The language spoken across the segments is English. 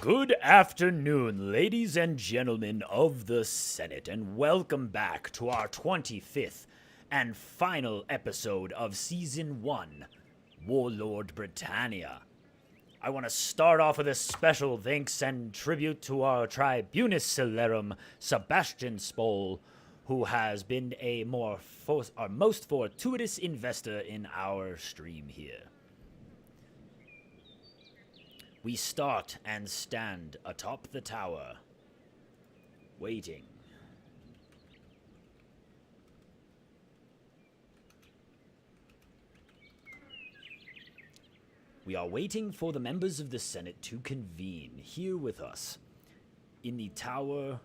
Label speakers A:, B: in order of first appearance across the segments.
A: Good afternoon, ladies and gentlemen of the Senate, and welcome back to our 25th and final episode of Season 1, Warlord Britannia. I want to start off with a special thanks and tribute to our Tribunus Celerum, Sebastian Spole, who has been our most fortuitous investor in our stream here. We start and stand atop the tower, waiting. We are waiting for the members of the Senate to convene here with us in the Tower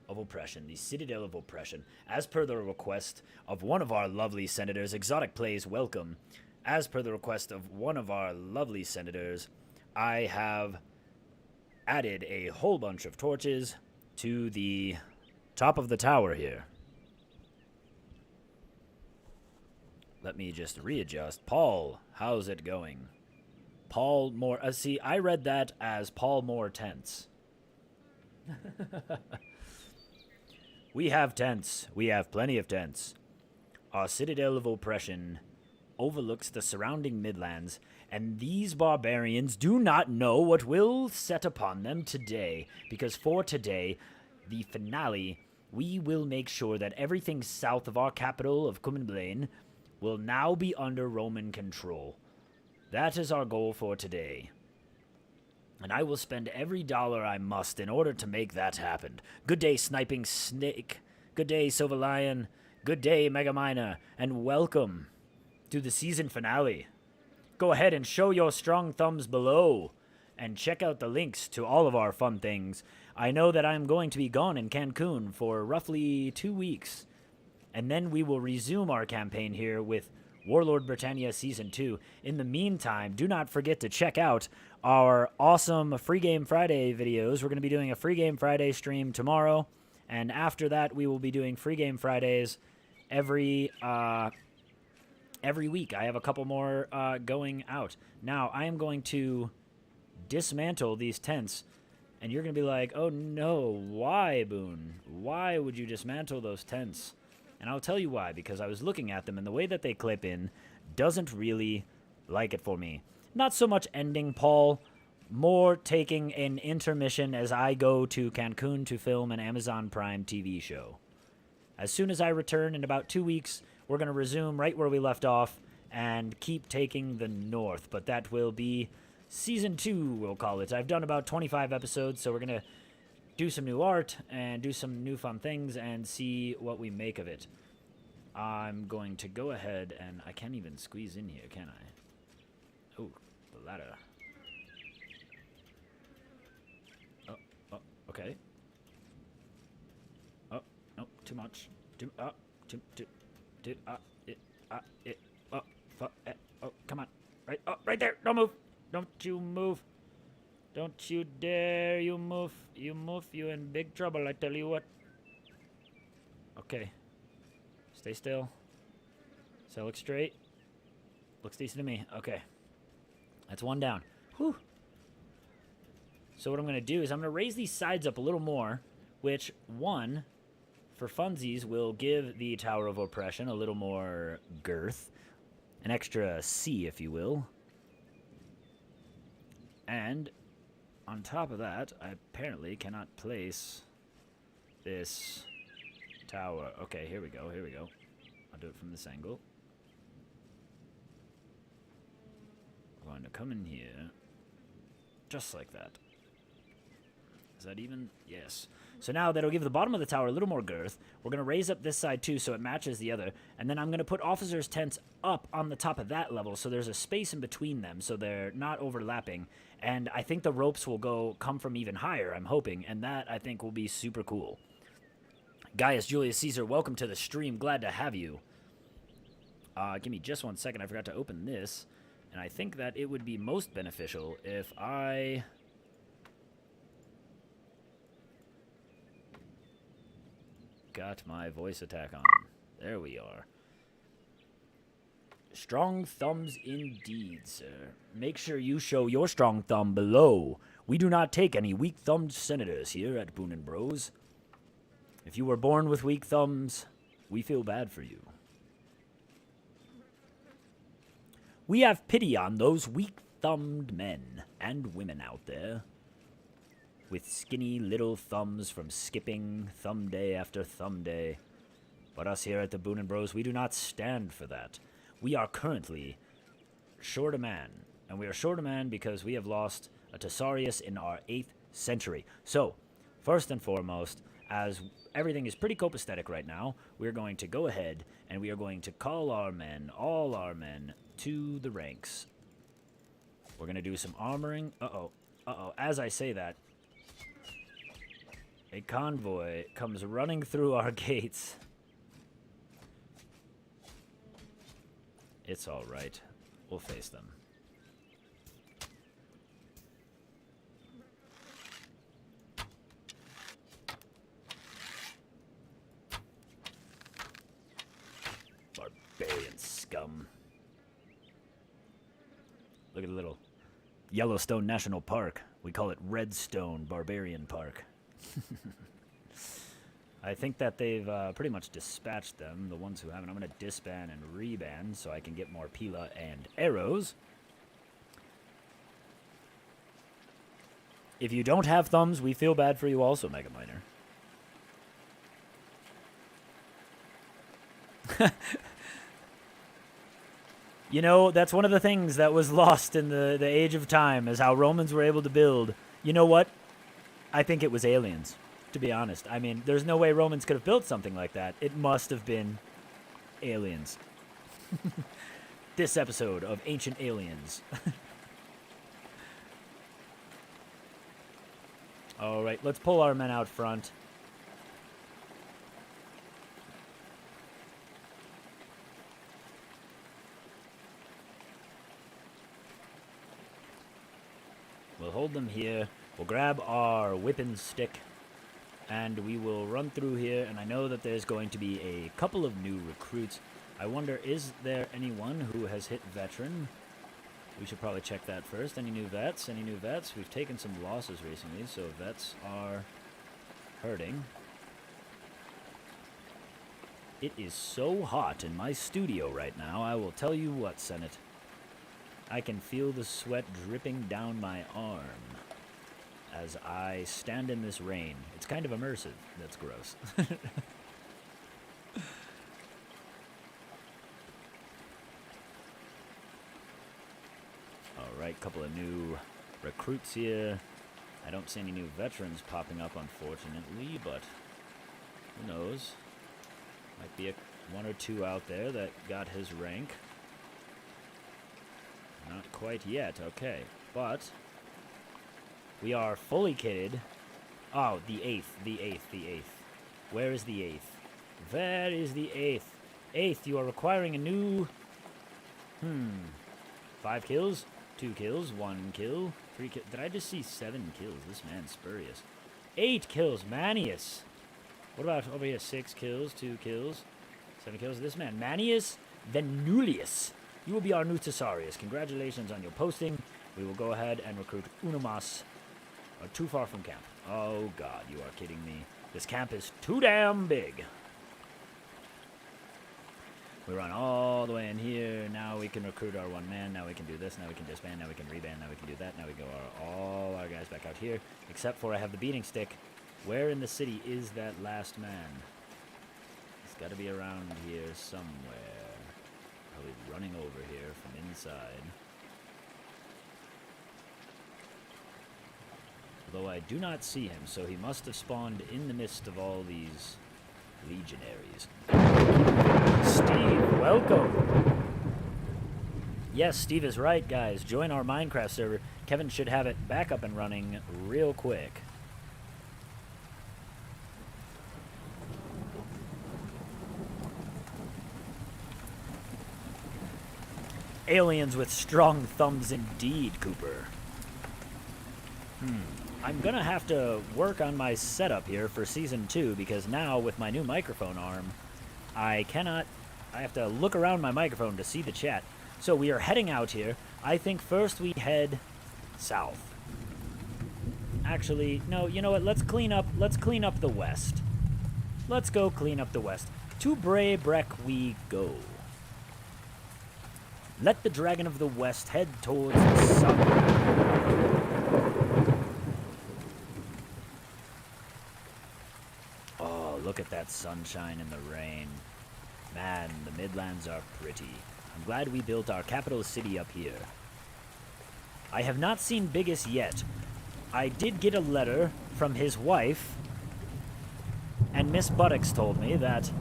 A: of Oppression, the Citadel of Oppression, as per the request of one of our lovely senators. Exotic Plays, welcome. As per the request of one of our lovely senators, I have added a whole bunch of torches to the top of the tower here. Let me just readjust. Paul, how's it going? Paul Moore. See, I read that as Paul Moore tents. We have tents. We have plenty of tents. Our Citadel of Oppression overlooks the surrounding midlands, and these barbarians do not know what will set upon them today, because for today, the finale, we will make sure that everything south of our capital of Cumenblain will now be under Roman control. That is our goal for today. And I will spend every dollar I must in order to make that happen. Good day, Sniping Snake. Good day, Silver Lion. Good day, Megaminer. And welcome to the season finale. Go ahead and show your strong thumbs below and check out the links to all of our fun things. I know that I'm going to be gone in Cancun for roughly 2 weeks, and then we will resume our campaign here with Warlord Britannia Season 2. In the meantime, do not forget to check out our awesome Free Game Friday videos. We're going to be doing a Free Game Friday stream tomorrow, and after that we will be doing Free Game Fridays every week. I have a couple more going out. Now, I am going to dismantle these tents, and you're going to be like, oh no, why, Boon? Why would you dismantle those tents? And I'll tell you why, because I was looking at them, and the way that they clip in doesn't really like it for me. Not so much ending, Paul, more taking an intermission as I go to Cancun to film an Amazon Prime TV show. As soon as I return in about 2 weeks, we're going to resume right where we left off and keep taking the north. But that will be Season 2, we'll call it. I've done about 25 episodes, so we're going to do some new art and do some new fun things and see what we make of it. I'm going to go ahead and I can't even squeeze in here, can I? Oh, the ladder. Oh, okay. Oh, no, too much. Oh, come on. Right there. Don't move. Don't you move. Don't you dare you move. You move, you in big trouble, I tell you what. Okay. Stay still. Does that look straight? Looks decent to me. Okay. That's one down. Whew. So what I'm going to do is I'm going to raise these sides up a little more, which, one, for funsies, will give the Tower of Oppression a little more girth. An extra C, if you will. And on top of that, I apparently cannot place this tower. Okay, here we go. I'll do it from this angle. I'm going to come in here, just like that. Is that even? Yes. So now that'll give the bottom of the tower a little more girth. We're going to raise up this side too so it matches the other. And then I'm going to put officers' tents up on the top of that level so there's a space in between them so they're not overlapping. And I think the ropes will come from even higher, I'm hoping. And that, I think, will be super cool. Gaius Julius Caesar, welcome to the stream. Glad to have you. Give me just 1 second. I forgot to open this. And I think that it would be most beneficial if I got my voice attack on. There we are. Strong thumbs indeed, sir. Make sure you show your strong thumb below We do not take any weak-thumbed senators here at Boon and Bros. If you were born with weak thumbs, we feel bad for you. We have pity on those weak-thumbed men and women out there, with skinny little thumbs from skipping thumb day after thumb day. But us here at the Boon and Bros, we do not stand for that. We are currently short a man, and we are short a man because we have lost a Tesarius in our 8th century. So, first and foremost, as everything is pretty copacetic right now, we're going to go ahead and we are going to call our men, all our men, to the ranks. We're going to do some armoring. As I say that, a convoy comes running through our gates. It's all right. We'll face them. Barbarian scum. Look at the little Yellowstone National Park. We call it Redstone Barbarian Park. I think that they've pretty much dispatched them, the ones who haven't. I'm going to disband and reban so I can get more Pila and arrows. If you don't have thumbs, we feel bad for you also, Mega Miner. You know, that's one of the things that was lost in the age of time, is how Romans were able to build. You know what? I think it was aliens, to be honest. I mean, there's no way Romans could have built something like that. It must have been aliens. This episode of Ancient Aliens. All right, let's pull our men out front. We'll hold them here. We'll grab our whipping stick, and we will run through here. And I know that there's going to be a couple of new recruits. I wonder, is there anyone who has hit veteran? We should probably check that first. Any new vets? Any new vets? We've taken some losses recently, so vets are hurting. It is so hot in my studio right now, I will tell you what, Senate. I can feel the sweat dripping down my arm as I stand in this rain. It's kind of immersive. That's gross. Alright, couple of new recruits here. I don't see any new veterans popping up, unfortunately, but who knows? Might be one or two out there that got his rank. Not quite yet, okay. But we are fully kitted. Oh, the 8th. Where is the 8th? Where is the 8th? 8th, you are requiring a new... 5 kills? 2 kills? 1 kill? 3 kills? Did I just see 7 kills? This man's spurious. 8 kills, Manius. What about over here? 6 kills, 2 kills, 7 kills. This man, Manius Venulius. You will be our new Tesarius. Congratulations on your posting. We will go ahead and recruit Unamas. Too far from camp. Oh, God, you are kidding me. This camp is too damn big. We run all the way in here. Now we can recruit our one man. Now we can do this. Now we can disband. Now we can reband. Now we can do that. Now we go all our guys back out here. Except for I have the beating stick. Where in the city is that last man? It's got to be around here somewhere. Probably running over here from inside. Although I do not see him, so he must have spawned in the midst of all these legionaries. Steve, welcome! Yes, Steve is right, guys. Join our Minecraft server. Kevin should have it back up and running real quick. Aliens with strong thumbs indeed, Cooper. I'm gonna have to work on my setup here for Season 2, because now, with my new microphone arm, I have to look around my microphone to see the chat. So we are heading out here. I think first we head south. Actually, no, you know what? Let's clean up the west. Let's go clean up the west. To Braybrek we go. Let the Dragon of the West head towards the sun. Oh, look at that sunshine and the rain. Man, the Midlands are pretty. I'm glad we built our capital city up here. I have not seen Biggest yet. I did get a letter from his wife, and Miss Buttocks told me that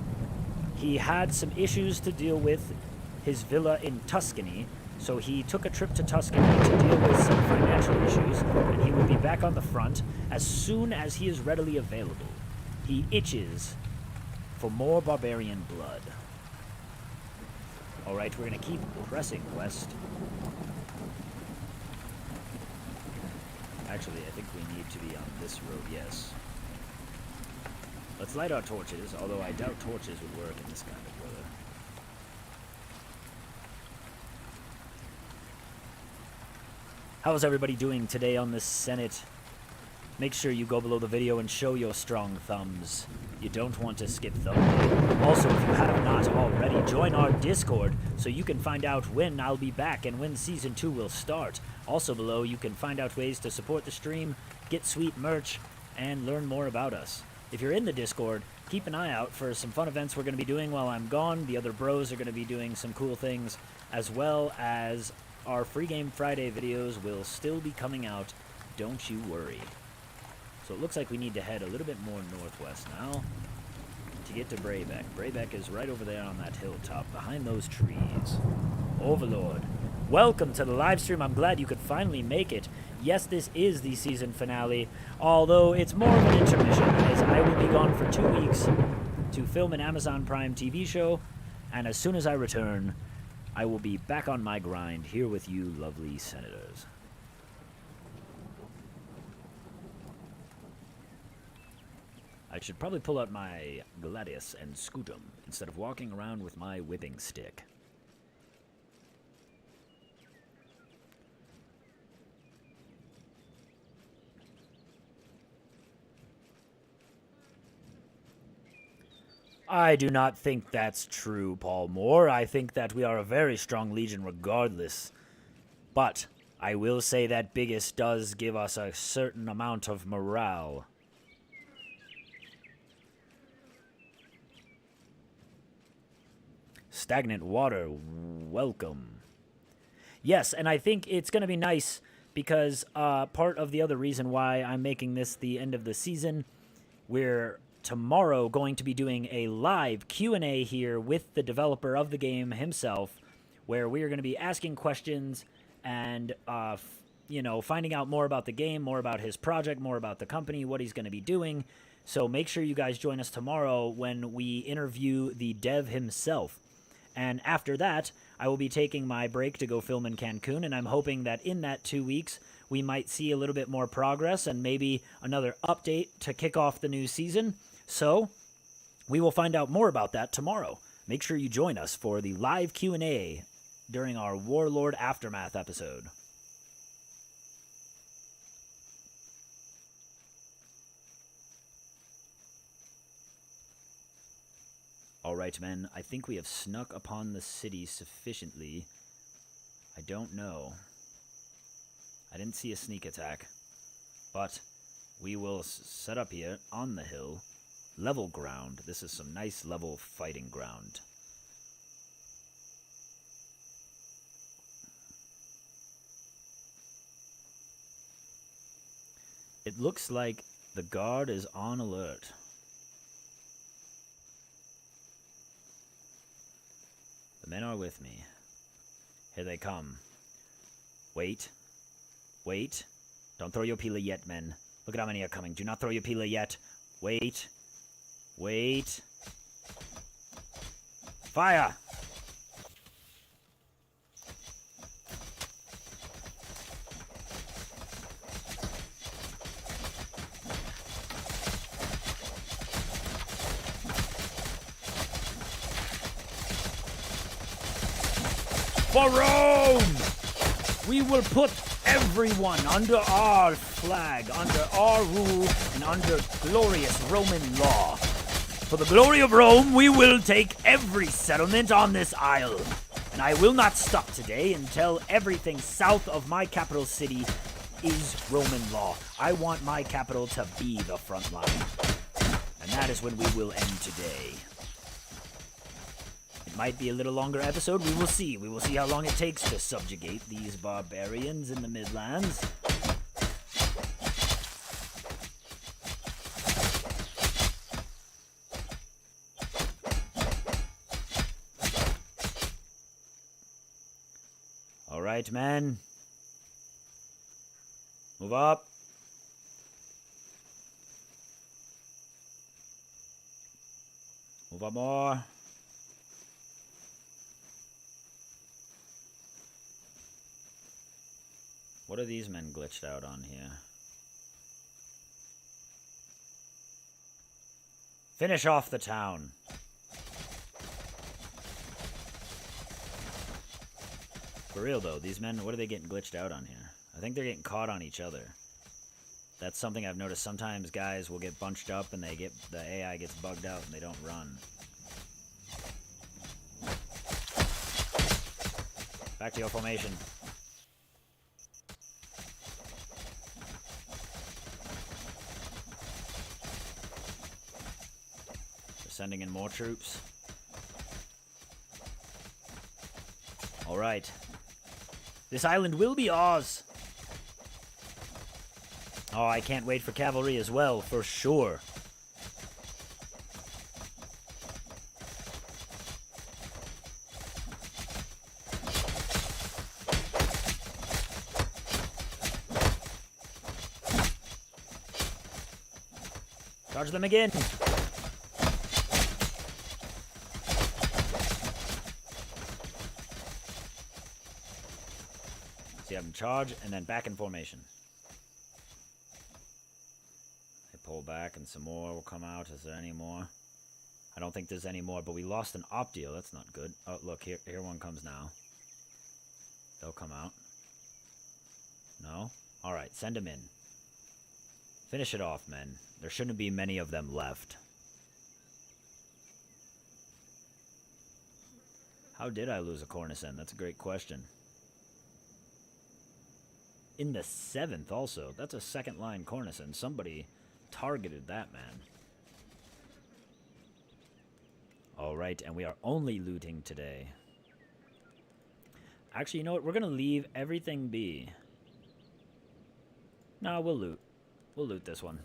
A: he had some issues to deal with his villa in Tuscany, so he took a trip to Tuscany to deal with some financial issues, and he will be back on the front as soon as he is readily available. He itches for more barbarian blood. Alright, we're going to keep pressing west. Actually, I think we need to be on this road, yes. Let's light our torches, although I doubt torches would work in this kind of weather. How's everybody doing today on this Senate? Make sure you go below the video and show your strong thumbs. You don't want to skip thumbnail. Also, if you have not already, join our Discord so you can find out when I'll be back and when Season 2 will start. Also below, you can find out ways to support the stream, get sweet merch, and learn more about us. If you're in the Discord, keep an eye out for some fun events we're going to be doing while I'm gone. The other bros are going to be doing some cool things, as well as our Free Game Friday videos will still be coming out. Don't you worry. So it looks like we need to head a little bit more northwest now to get to Braybrek. Braybrek is right over there on that hilltop behind those trees. Overlord, welcome to the live stream. I'm glad you could finally make it. Yes, this is the season finale, although it's more of an intermission, as I will be gone for 2 weeks to film an Amazon Prime TV show, and as soon as I return, I will be back on my grind here with you lovely senators. I should probably pull out my gladius and scutum instead of walking around with my whipping stick. I do not think that's true, Paul Moore. I think that we are a very strong legion regardless. But I will say that Biggest does give us a certain amount of morale. Stagnant water, welcome. Yes, and I think it's going to be nice because part of the other reason why I'm making this the end of the season, we're tomorrow going to be doing a live Q&A here with the developer of the game himself, where we are going to be asking questions and, finding out more about the game, more about his project, more about the company, what he's going to be doing. So make sure you guys join us tomorrow when we interview the dev himself. And after that, I will be taking my break to go film in Cancun, and I'm hoping that in that 2 weeks, we might see a little bit more progress and maybe another update to kick off the new season. So, we will find out more about that tomorrow. Make sure you join us for the live Q&A during our Warlord Aftermath episode. Alright, men, I think we have snuck upon the city sufficiently. I don't know. I didn't see a sneak attack. But we will set up here on the hill. Level ground. This is some nice level fighting ground. It looks like the guard is on alert. The men are with me. Here they come. Wait. Wait. Don't throw your pila yet, men. Look at how many are coming. Do not throw your pila yet. Wait. Wait. Fire! For Rome! We will put everyone under our flag, under our rule, and under glorious Roman law. For the glory of Rome, we will take every settlement on this isle. And I will not stop today until everything south of my capital city is Roman law. I want my capital to be the front line. And that is when we will end today. It might be a little longer episode. We will see. We will see how long it takes to subjugate these barbarians in the Midlands. All right, men. Move up. Move up more. What are these men glitched out on here? Finish off the town. For real though, these men, what are they getting glitched out on here? I think they're getting caught on each other. That's something I've noticed. Sometimes guys will get bunched up and the AI gets bugged out and they don't run. Back to your formation. They're sending in more troops. All right. This island will be ours. Oh, I can't wait for cavalry as well, for sure. Charge them again. See, have them charge and then back in formation. They pull back and some more will come out. Is there any more? I don't think there's any more, but we lost an Optio. That's not good. Oh, look, here one comes now. They'll come out. No? Alright, send them in. Finish it off, men. There shouldn't be many of them left. How did I lose a Cornisan? That's a great question. In the 7th also. That's a second line Cornisan. Somebody targeted that man. Alright, and we are only looting today. Actually, you know what? We're going to leave everything be. No, we'll loot. We'll loot this one.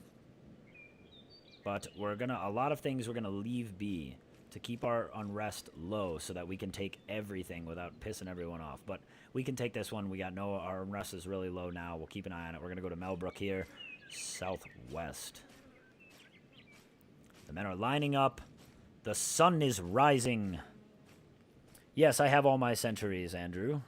A: But we're going to... A lot of things we're going to leave be to keep our unrest low so that we can take everything without pissing everyone off. But we can take this one. We got no... Our unrest is really low now. We'll keep an eye on it. We're going to go to Melbrook here. Southwest. The men are lining up. The sun is rising. Yes, I have all my centuries, Andrew.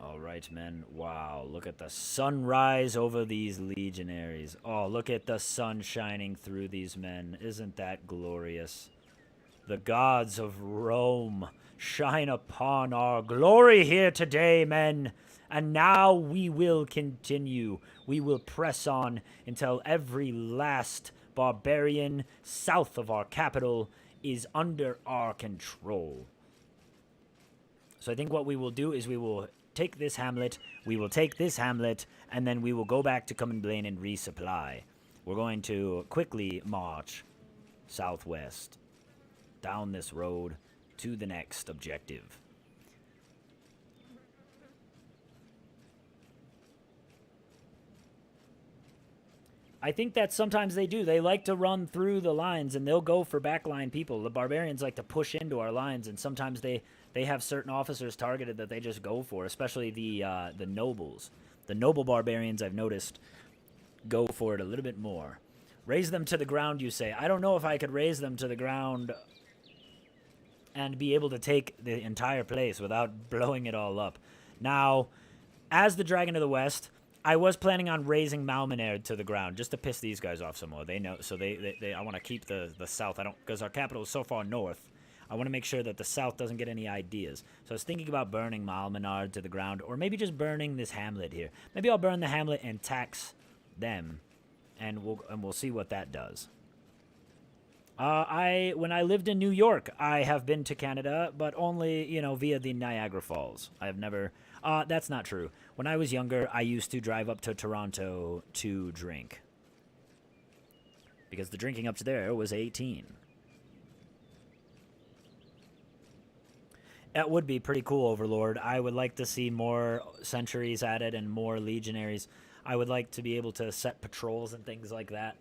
A: Alright, men. Wow, look at the sunrise over these legionaries. Oh, look at the sun shining through these men. Isn't that glorious? The gods of Rome shine upon our glory here today, men. And now we will continue. We will press on until every last barbarian south of our capital is under our control. So I think what we will do is we will take this hamlet, we will take this hamlet, and then we will go back to Cummin Blaine and resupply. We're going to quickly march southwest, down this road, to the next objective. I think that sometimes they do. They like to run through the lines, and they'll go for backline people. The barbarians like to push into our lines, and sometimes they have certain officers targeted that they just go for, especially the nobles. The noble barbarians, I've noticed, go for it a little bit more. Raise them to the ground, you say. I don't know if I could raise them to the ground and be able to take the entire place without blowing it all up. Now, as the Dragon of the West, I was planning on raising Malmenerd to the ground just to piss these guys off some more. They know, so I want to keep the south. I don't, because our capital is so far north. I want to make sure that the south doesn't get any ideas. So I was thinking about burning Malmenard to the ground, or maybe just burning this hamlet here. Maybe I'll burn the hamlet and tax them, and we'll see what that does. When I lived in New York, I have been to Canada, but only, you know, via the Niagara Falls. I have never, that's not true. When I was younger, I used to drive up to Toronto to drink. Because the drinking up to there was 18. That would be pretty cool, Overlord. I would like to see more centuries added and more legionaries. I would like to be able to set patrols and things like that.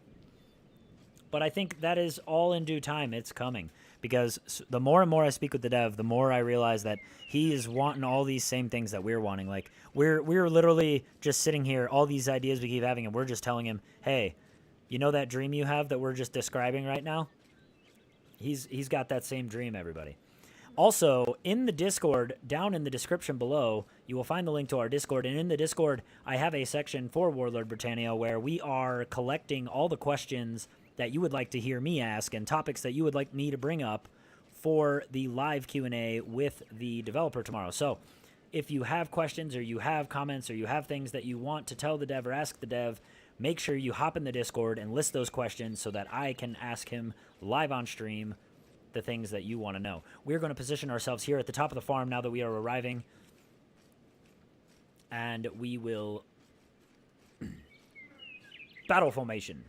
A: But I think that is all in due time. It's coming. Because the more and more I speak with the dev, the more I realize that he is wanting all these same things that we're wanting. Like, we're literally just sitting here, all these ideas we keep having, and we're just telling him, hey, you know that dream you have that we're just describing right now? He's got that same dream, everybody. Also, in the Discord, down in the description below, you will find the link to our Discord. And in the Discord, I have a section for Warlord Britannia where we are collecting all the questions that you would like to hear me ask and topics that you would like me to bring up for the live Q&A with the developer tomorrow. So if you have questions or you have comments or you have things that you want to tell the dev or ask the dev, make sure you hop in the Discord and list those questions so that I can ask him live on stream the things that you want to know. We're going to position ourselves here at the top of the farm now that we are arriving. And we will... battle formation.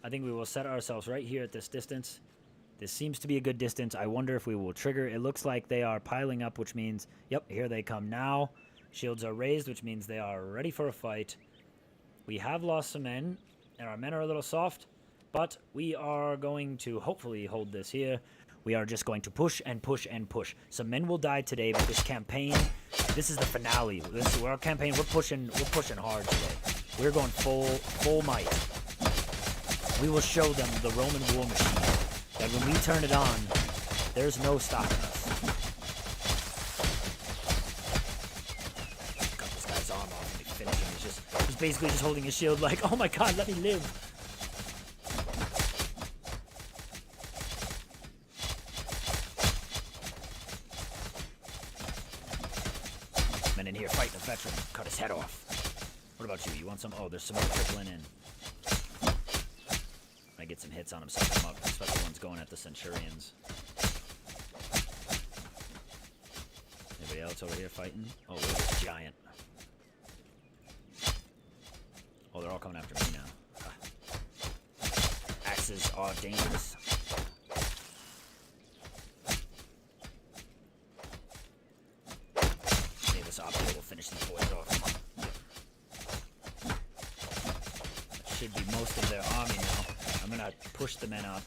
A: I think we will set ourselves right here at this distance. This seems to be a good distance. I wonder if we will trigger. It looks like they are piling up, which means, yep, here they come now. Shields are raised, which means they are ready for a fight. We have lost some men, and our men are a little soft, but we are going to hopefully hold this here. We are just going to push and push and push. Some men will die today, but this campaign, this is the finale. This is our campaign. We're pushing hard today. We're going full might. We will show them the Roman war machine. That when we turn it on, there's no stopping us. Cut this guy's arm off and finish him. He's basically just holding his shield like, oh my god, let me live. Men in here fighting a veteran, cut his head off. What about you? You want some? Oh, there's some more trickling in. I get some hits on him, set them up, especially ones going at the Centurions. Anybody else over here fighting? Oh, look at this giant. Oh, they're all coming after me now. Ah. Axes are dangerous. Maybe this option will finish these boys off. That should be most of their army now. I'm going to push the men up,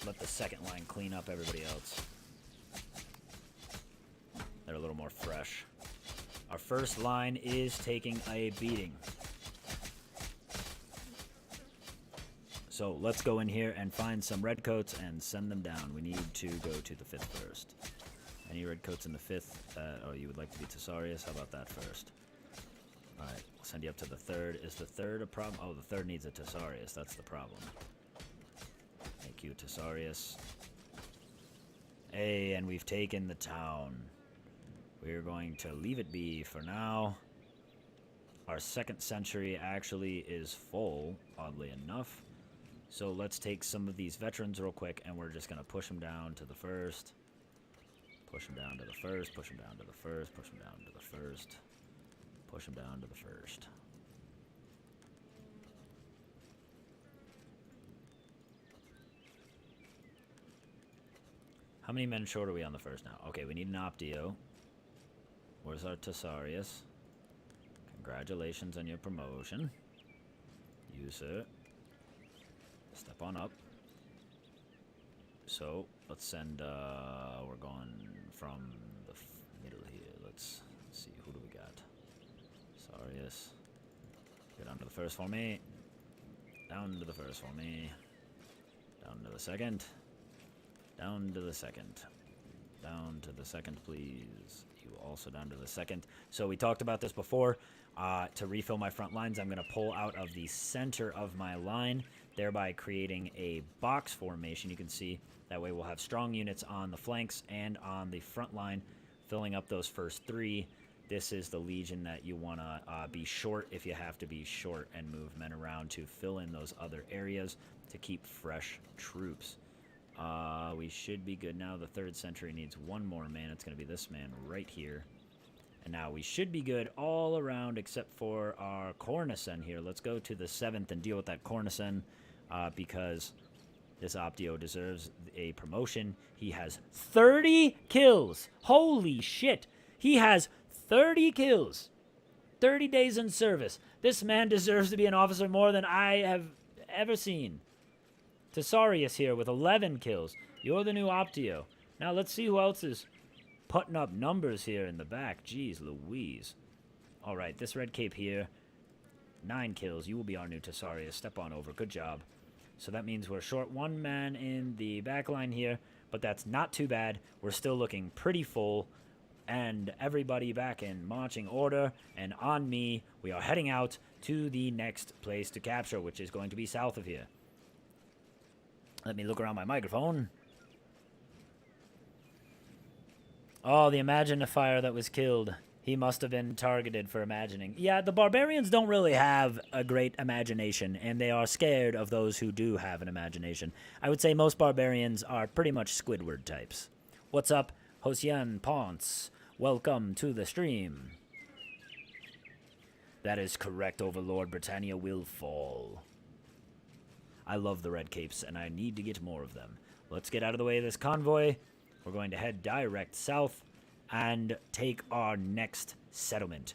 A: let the second line clean up everybody else. They're a little more fresh. Our first line is taking a beating. So let's go in here and find some redcoats and send them down. We need to go to the 5th first. Any redcoats in the 5th? Oh, you would like to be Tesarius? How about that first? Alright, we'll send you up to the 3rd. Is the 3rd a problem? Oh, the 3rd needs a Tesarius. That's the problem. Thank you, Tesarius. Hey, and we've taken the town. We're going to leave it be for now. Our 2nd century actually is full, oddly enough. So let's take some of these veterans real quick, and we're just going to push them down to the 1st. Push them down to the 1st, push them down to the 1st, push them down to the 1st. Push them down to the 1st. How many men short are we on the 1st now? Okay, we need an Optio. Where's our Tesarius? Congratulations on your promotion. You, sir. Step on up. So, let's send, we're going from the middle here. Let's see, who do we got? Tesarius. Get down to the 1st for me. Down to the 1st for me. Down to the second. Down to the second. Down to the second, please. You also down to the second. So we talked about this before. To refill my front lines, I'm going to pull out of the center of my line, thereby creating a box formation. You can see that way we'll have strong units on the flanks and on the front line, filling up those first three. This is the legion that you want to be short if you have to be short, and move men around to fill in those other areas to keep fresh troops. We should be good now. The 3rd century needs one more man. It's going to be this man right here. And now we should be good all around except for our Cornicen here. Let's go to the 7th and deal with that Cornicen because this Optio deserves a promotion. He has 30 kills. Holy shit. He has 30 kills. 30 days in service. This man deserves to be an officer more than I have ever seen. Tesarius here with 11 kills. You're the new Optio. Now let's see who else is putting up numbers here in the back. Jeez Louise. Alright, this red cape here. 9 kills. You will be our new Tesarius. Step on over. Good job. So that means we're short one man in the back line here, but that's not too bad. We're still looking pretty full. And everybody back in marching order. And on me, we are heading out to the next place to capture, which is going to be south of here. Let me look around my microphone. Oh, the Imaginifier that was killed. He must have been targeted for imagining. Yeah, the barbarians don't really have a great imagination, and they are scared of those who do have an imagination. I would say most barbarians are pretty much Squidward types. What's up, Hosian Ponce? Welcome to the stream. That is correct, Overlord Britannia will fall. I love the red capes, and I need to get more of them. Let's get out of the way of this convoy. We're going to head direct south and take our next settlement.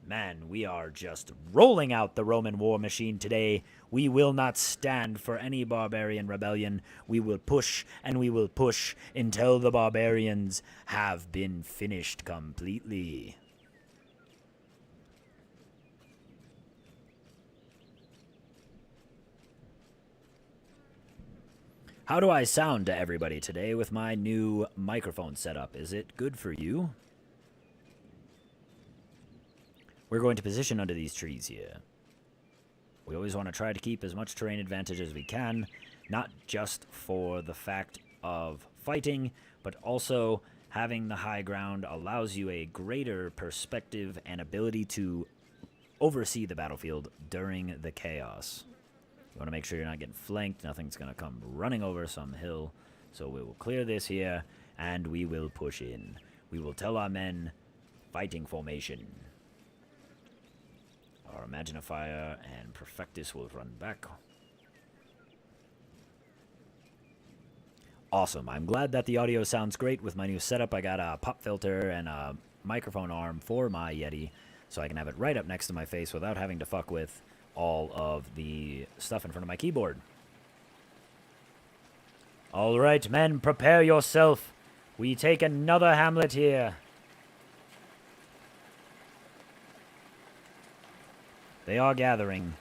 A: Man, we are just rolling out the Roman war machine today. We will not stand for any barbarian rebellion. We will push, and we will push until the barbarians have been finished completely. How do I sound to everybody today with my new microphone setup? Is it good for you? We're going to position under these trees here. We always want to try to keep as much terrain advantage as we can, not just for the fact of fighting, but also having the high ground allows you a greater perspective and ability to oversee the battlefield during the chaos. You want to make sure you're not getting flanked. Nothing's going to come running over some hill. So we will clear this here, and we will push in. We will tell our men, fighting formation. Our Imaginifier and Perfectus will run back. Awesome. I'm glad that the audio sounds great with my new setup. I got a pop filter and a microphone arm for my Yeti, so I can have it right up next to my face without having to fuck with all of the stuff in front of my keyboard. All right, men, prepare yourself. We take another hamlet here. They are gathering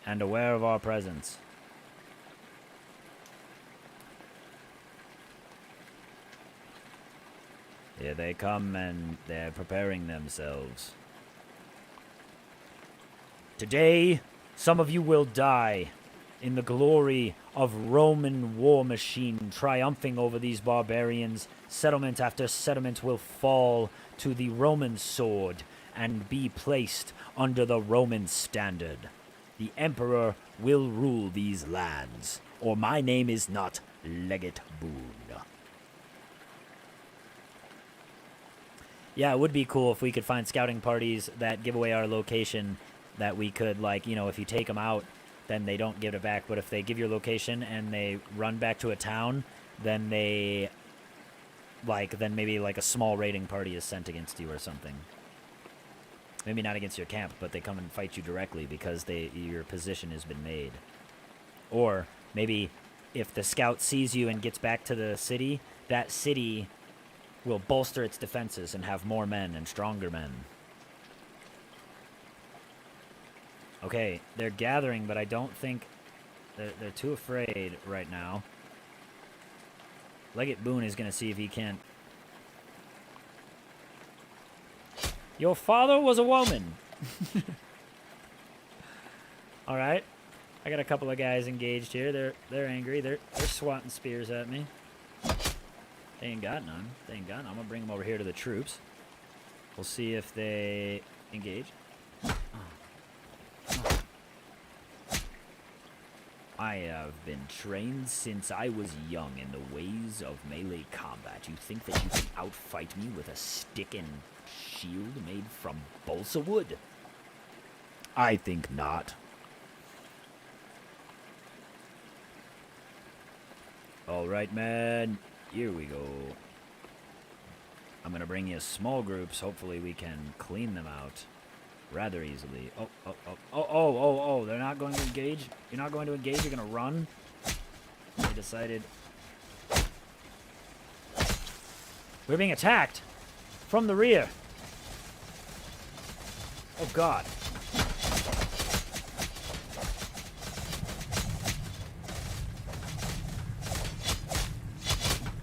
A: and aware of our presence. Here they come, and they're preparing themselves. Today, some of you will die in the glory of Roman war machine triumphing over these barbarians. Settlement after settlement will fall to the Roman sword and be placed under the Roman standard. The Emperor will rule these lands, or my name is not Legate Boon. Yeah, it would be cool if we could find scouting parties that give away our location, that we could, like, you know, if you take them out, then they don't give it back. But if they give your location and they run back to a town, then they, like, then maybe, like, a small raiding party is sent against you or something. Maybe not against your camp, but they come and fight you directly because your position has been made. Or maybe if the scout sees you and gets back to the city, that city will bolster its defenses and have more men and stronger men. Okay, they're gathering, but I don't think they're too afraid right now. Legate Boon is going to see if he can... Your father was a woman. All right. I got a couple of guys engaged here. They're angry. They're swatting spears at me. They ain't got none. They ain't got none. I'm going to bring them over here to the troops. We'll see if they engage. I have been trained since I was young in the ways of melee combat. You think that you can outfight me with a stick and shield made from balsa wood? I think not. All right, man. Here we go. I'm going to bring you small groups. Hopefully we can clean them out rather easily. Oh. They're not going to engage? You're not going to engage? You're going to run? They decided. We're being attacked from the rear. Oh, God.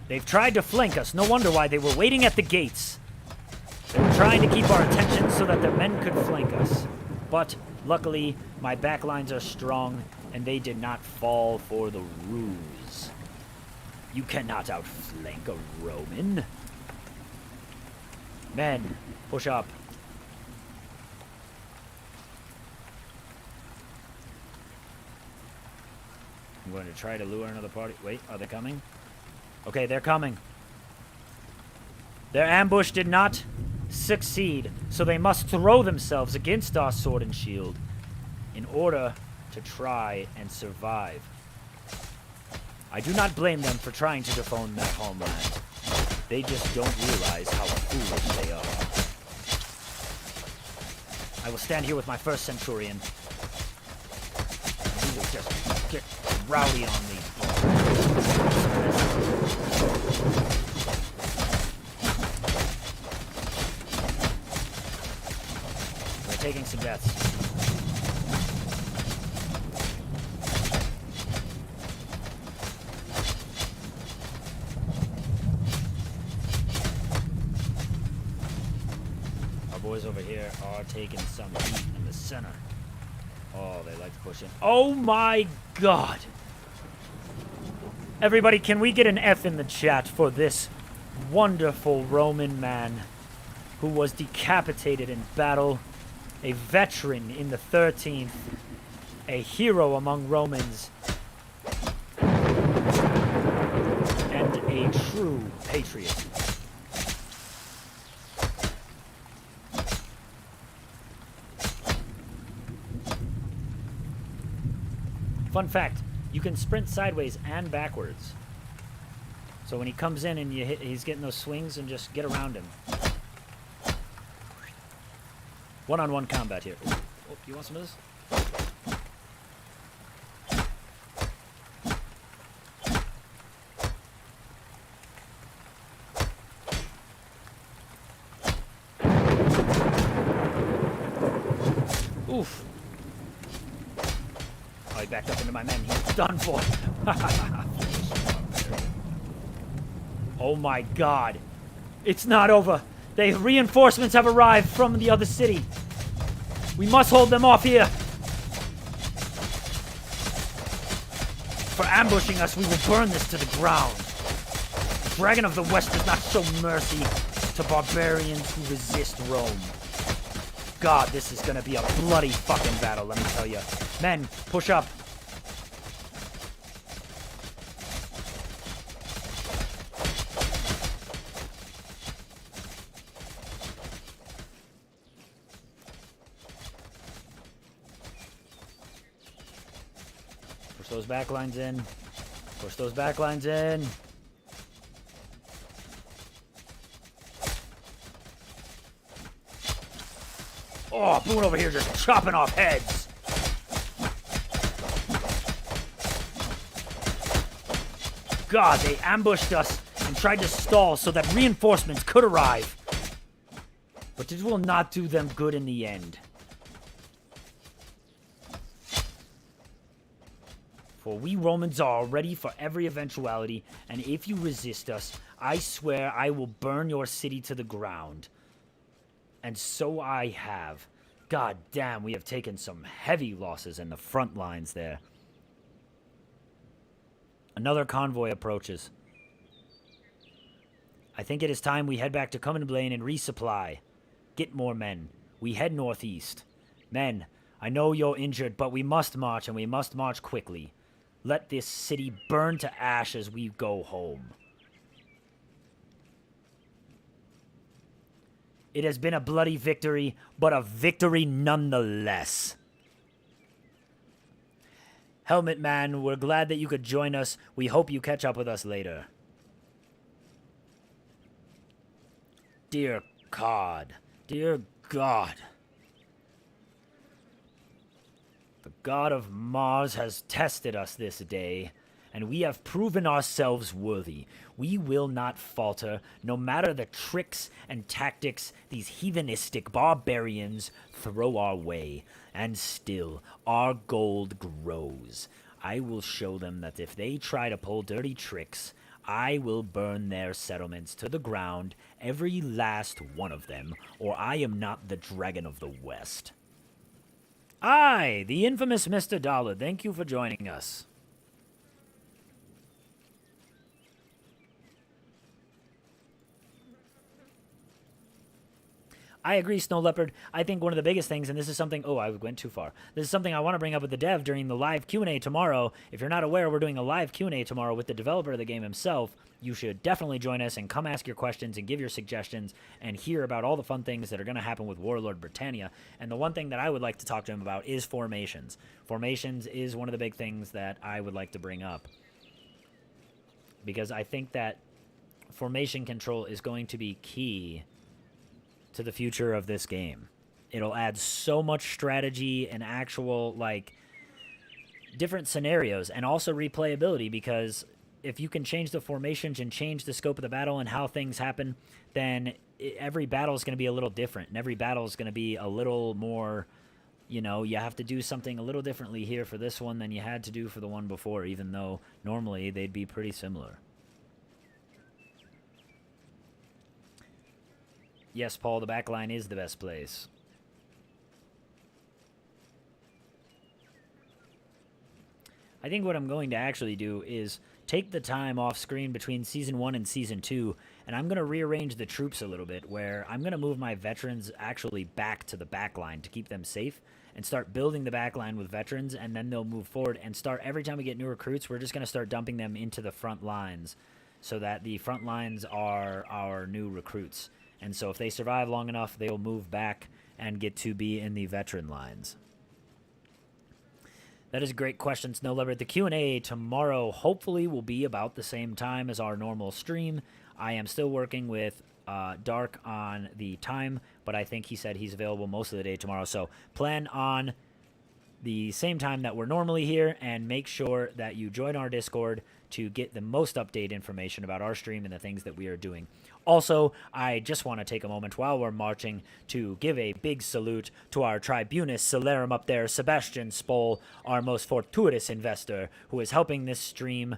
A: They've tried to flank us. No wonder why. They were waiting at the gates. They were trying to keep our attention so that the men could flank us. But, luckily, my backlines are strong, and they did not fall for the ruse. You cannot outflank a Roman. Men, push up. I'm going to try to lure another party. Wait, are they coming? Okay, they're coming. Their ambush did not succeed, so they must throw themselves against our sword and shield in order to try and survive. I do not blame them for trying to defend their homeland. They just don't realize how foolish they are. I will stand here with my first centurion. We will just get rowdy on these boys. We're taking some deaths. Our boys over here are taking some heat in the center. Oh, they like to push in. Oh my God! Everybody, can we get an F in the chat for this wonderful Roman man who was decapitated in battle, a veteran in the 13th, a hero among Romans, and a true patriot. Fun fact. You can sprint sideways and backwards. So when he comes in and he's getting those swings, and just get around him. One-on-one combat here. Oh, you want some of this? Oof. Oh, he backed up into my men. He's done for. Oh my God. It's not over. Reinforcements have arrived from the other city. We must hold them off here. For ambushing us, we will burn this to the ground. The Dragon of the West does not show mercy to barbarians who resist Rome. God, this is gonna be a bloody fucking battle, let me tell you. Men, push up. Push those backlines in. Push those backlines in. Oh, Boon over here just chopping off heads. God, they ambushed us and tried to stall so that reinforcements could arrive. But this will not do them good in the end. For we Romans are ready for every eventuality, and if you resist us, I swear I will burn your city to the ground. And so I have. God damn, we have taken some heavy losses in the front lines there. Another convoy approaches. I think it is time we head back to Cumminblain and resupply. Get more men. We head northeast. Men, I know you're injured, but we must march, and we must march quickly. Let this city burn to ash as we go home. It has been a bloody victory, but a victory nonetheless. Helmet Man, we're glad that you could join us. We hope you catch up with us later. Dear God. Dear God. The God of Mars has tested us this day, and we have proven ourselves worthy. We will not falter, no matter the tricks and tactics these heathenistic barbarians throw our way. And still, our gold grows. I will show them that if they try to pull dirty tricks, I will burn their settlements to the ground, every last one of them, or I am not the Dragon of the West. Aye, the infamous Mr. Dollar, thank you for joining us. I agree, Snow Leopard. I think one of the biggest things, and this is something... Oh, I went too far. This is something I want to bring up with the dev during the live Q&A tomorrow. If you're not aware, we're doing a live Q&A tomorrow with the developer of the game himself. You should definitely join us and come ask your questions and give your suggestions and hear about all the fun things that are going to happen with Warlord Britannia. And the one thing that I would like to talk to him about is formations. Formations is one of the big things that I would like to bring up. Because I think that formation control is going to be key to the future of this game. It'll add so much strategy and actual, like, different scenarios and also replayability, because if you can change the formations and change the scope of the battle and how things happen, then every battle is going to be a little different, and every battle is going to be a little more, you know, you have to do something a little differently here for this one than you had to do for the one before, even though normally they'd be pretty similar. Yes, Paul, the backline is the best place. I think what I'm going to actually do is take the time off screen between Season 1 and Season 2, and I'm going to rearrange the troops a little bit, where I'm going to move my veterans actually back to the backline to keep them safe, and start building the backline with veterans, and then they'll move forward and start, every time we get new recruits, we're just going to start dumping them into the front lines, so that the front lines are our new recruits. And so if they survive long enough, they'll move back and get to be in the veteran lines. That is a great question, Snow Leopard. The Q&A tomorrow hopefully will be about the same time as our normal stream. I am still working with Dark on the time, but I think he said he's available most of the day tomorrow. So plan on the same time that we're normally here, and make sure that you join our Discord to get the most updated information about our stream and the things that we are doing. Also, I just want to take a moment while we're marching to give a big salute to our Tribunus Celerum up there, Sebastian Spoll, our most fortuitous investor, who is helping this stream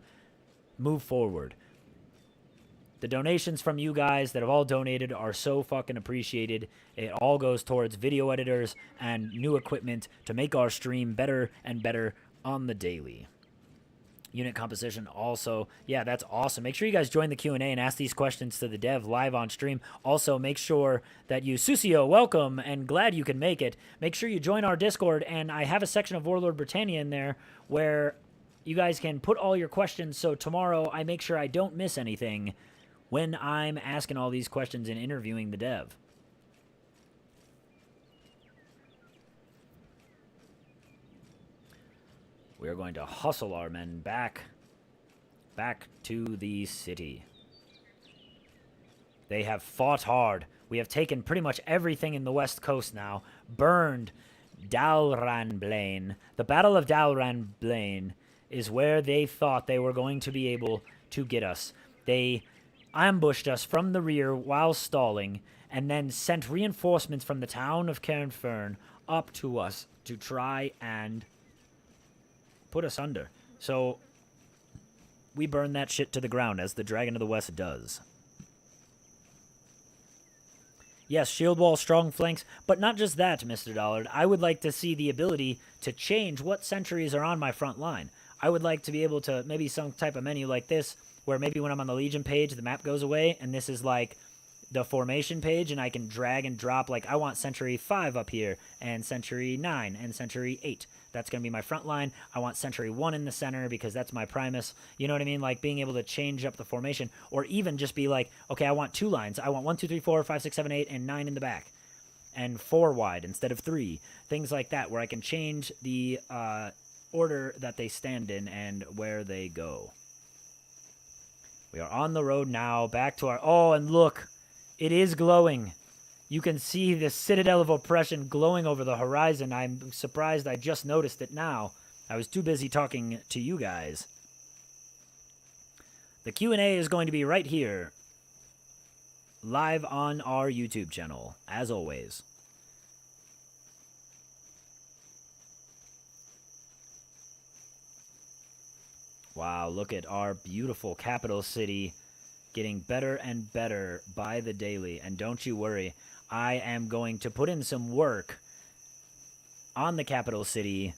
A: move forward. The donations from you guys that have all donated are so fucking appreciated. It all goes towards video editors and new equipment to make our stream better and better on the daily. Unit composition also. Yeah, that's awesome. Make sure you guys join the Q&A and ask these questions to the dev live on stream. Also, make sure that you... Susio, welcome, and glad you can make it. Make sure you join our Discord, and I have a section of Warlord Britannia in there where you guys can put all your questions, so tomorrow I make sure I don't miss anything when I'm asking all these questions and interviewing the dev. We are going to hustle our men back to the city. They have fought hard. We have taken pretty much everything in the west coast now. Burned Dalranblain. The Battle of Dalranblain is where they thought they were going to be able to get us. They ambushed us from the rear while stalling, and then sent reinforcements from the town of Cairnfern up to us to try and put us under. So we burn that shit to the ground, as the Dragon of the West does. Yes, shield wall, strong flanks, but not just that, Mr. Dollard. I would like to see the ability to change what sentries are on my front line. I would like to be able to, maybe some type of menu like this, where maybe when I'm on the Legion page, the map goes away, and this is like the formation page, and I can drag and drop, like, I want Century 5 up here, and Century 9, and Century 8. That's going to be my front line. I want Century 1 in the center, because that's my Primus. You know what I mean? Like, being able to change up the formation, or even just be like, okay, I want 2 lines. I want 1, 2, 3, 4, 5, 6, 7, 8, and 9 in the back. And 4 wide instead of 3. Things like that, where I can change the order that they stand in and where they go. We are on the road now, back to our... Oh, and look! It is glowing. You can see the Citadel of Oppression glowing over the horizon. I'm surprised I just noticed it now. I was too busy talking to you guys. The Q&A is going to be right here, live on our YouTube channel, as always. Wow, look at our beautiful capital city getting better and better by the daily. And don't you worry, I am going to put in some work on the capital city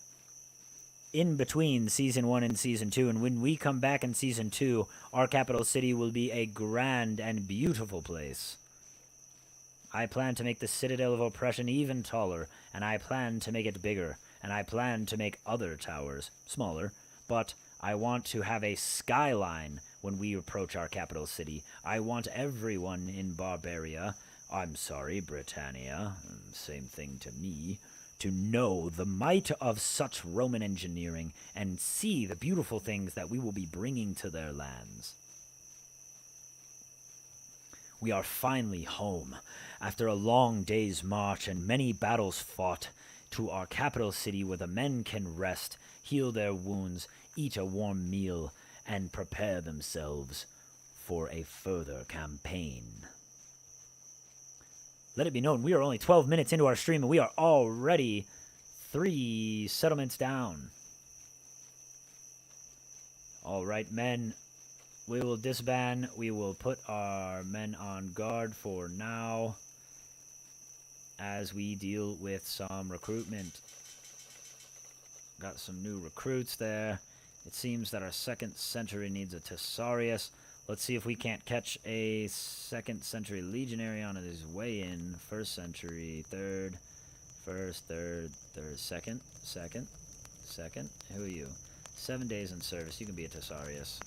A: in between Season 1 and Season 2. And when we come back in Season 2, our capital city will be a grand and beautiful place. I plan to make the Citadel of Oppression even taller, and I plan to make it bigger, and I plan to make other towers smaller, but I want to have a skyline when we approach our capital city. I want everyone in Barbaria, I'm sorry, Britannia, same thing to me, to know the might of such Roman engineering and see the beautiful things that we will be bringing to their lands. We are finally home, after a long day's march and many battles fought, to our capital city where the men can rest, heal their wounds, eat a warm meal, and prepare themselves for a further campaign. Let it be known, we are only 12 minutes into our stream, and we are already 3 settlements down. All right, men, we will disband. We will put our men on guard for now as we deal with some recruitment. Got some new recruits there. It seems that our 2nd century needs a Thesaurus. Let's see if we can't catch a 2nd century legionary on his way in. 1st century, 3rd, 1st, 3rd, 3rd, 2nd. Who are you? 7 days in service. You can be a Thesaurus.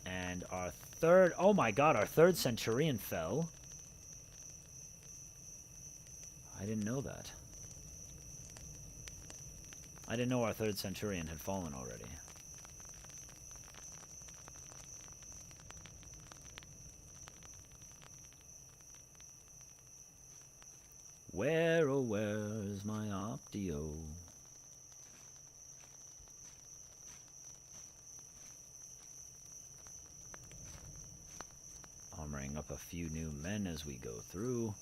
A: And our 3rd... Oh my god, our 3rd centurion fell. I didn't know that. I didn't know our 3rd centurion had fallen already. Where, oh where's my Optio? Armoring up a few new men as we go through.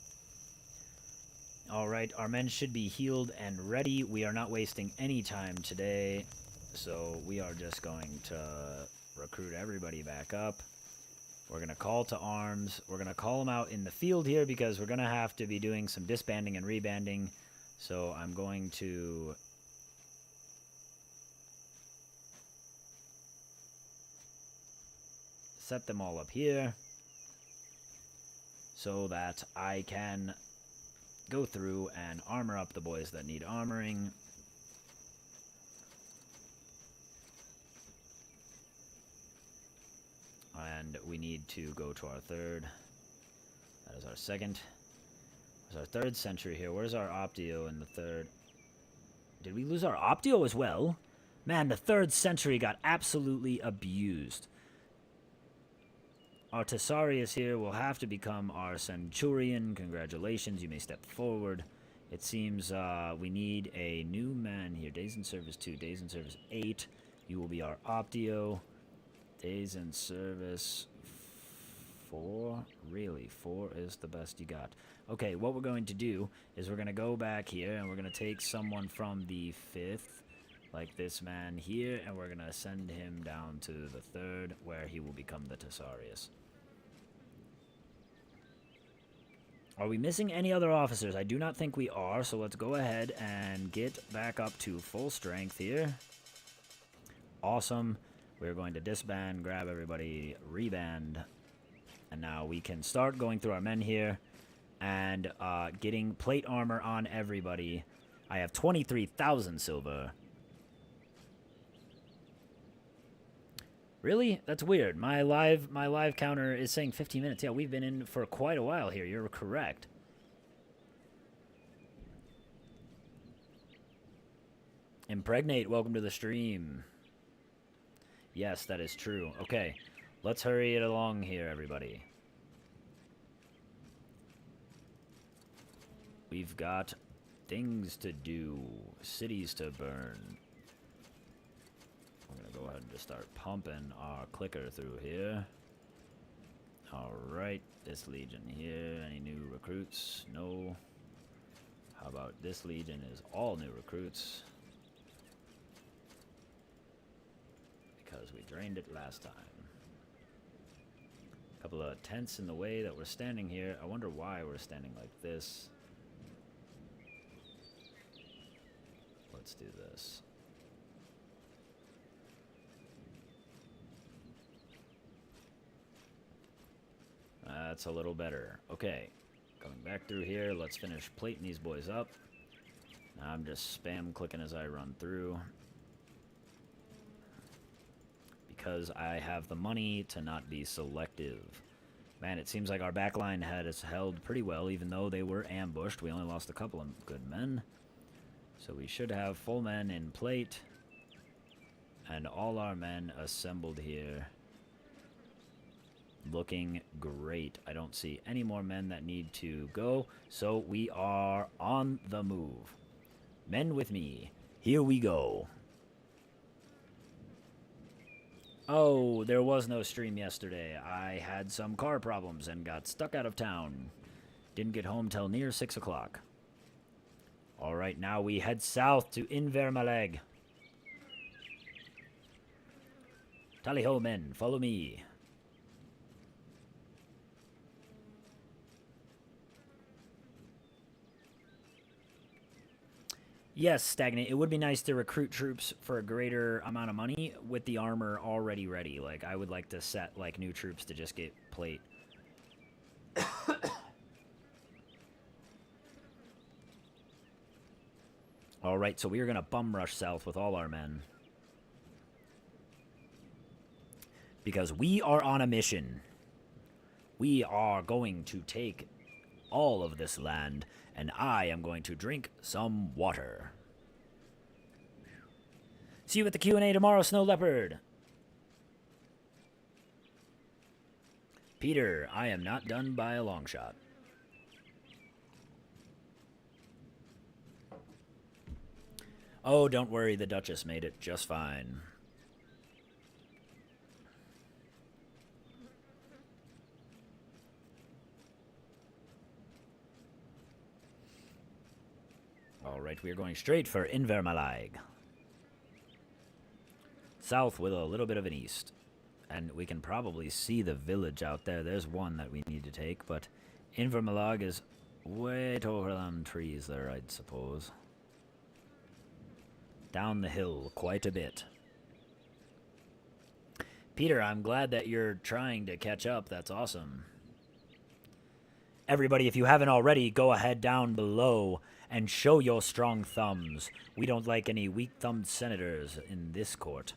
A: Alright, our men should be healed and ready. We are not wasting any time today, so we are just going to recruit everybody back up. We're going to call to arms. We're going to call them out in the field here because we're going to have to be doing some disbanding and rebanding. So I'm going to set them all up here so that I can go through and armor up the boys that need armoring. And we need to go to our 3rd. That is our 2nd. There's our 3rd century here. Where's our Optio in the 3rd? Did we lose our Optio as well? Man, the 3rd century got absolutely abused. Our Thesaurus here will have to become our Centurion. Congratulations, you may step forward. It seems we need a new man here. Days in service 2, days in service 8. You will be our Optio. Days in service 4? Really? 4 is the best you got. Okay, what we're going to do is we're going to go back here and we're going to take someone from the 5th like this man here, and we're gonna send him down to the 3rd, where he will become the Tesarius. Are we missing any other officers? I do not think we are, so let's go ahead and get back up to full strength here. Awesome. We're going to disband, grab everybody, reband, and now we can start going through our men here and getting plate armor on everybody. I have 23,000 silver. Really? That's weird. My live counter is saying 15 minutes. Yeah, we've been in for quite a while here. You're correct. Impregnate, welcome to the stream. Yes, that is true. Okay, let's hurry it along here, everybody. We've got things to do, cities to burn. I'm going to go ahead and just start pumping our clicker through here. Alright, this legion here. Any new recruits? No. How about this legion is all new recruits? Because we drained it last time. A couple of tents in the way that we're standing here. I wonder why we're standing like this. Let's do this. That's a little better. Okay, coming back through here. Let's finish plating these boys up. Now I'm just spam clicking as I run through, because I have the money to not be selective. Man, it seems like our backline had us held pretty well, even though they were ambushed. We only lost a couple of good men. So we should have full men in plate, and all our men assembled here. Looking great. I don't see any more men that need to go, so we are on the move. Men with me. Here we go. Oh, there was no stream yesterday. I had some car problems and got stuck out of town. Didn't get home till near 6 o'clock. Alright, now we head south to Invermaleg. Tally-ho, men. Follow me. Yes, Stagnant. It would be nice to recruit troops for a greater amount of money with the armor already ready. Like, I would like to set, like, new troops to just get plate. Alright, so we are going to bum rush south with all our men. Because we are on a mission. We are going to take all of this land, and I am going to drink some water. See you at the Q&A tomorrow, Snow Leopard. Peter, I am not done by a long shot. Oh, don't worry, the Duchess made it just fine. Alright, we are going straight for Invermalig. South with a little bit of an east. And we can probably see the village out there. There's one that we need to take, but Invermalig is way over them trees there, I'd suppose. Down the hill quite a bit. Peter, I'm glad that you're trying to catch up. That's awesome. Everybody, if you haven't already, go ahead down below and show your strong thumbs. We don't like any weak-thumbed senators in this court.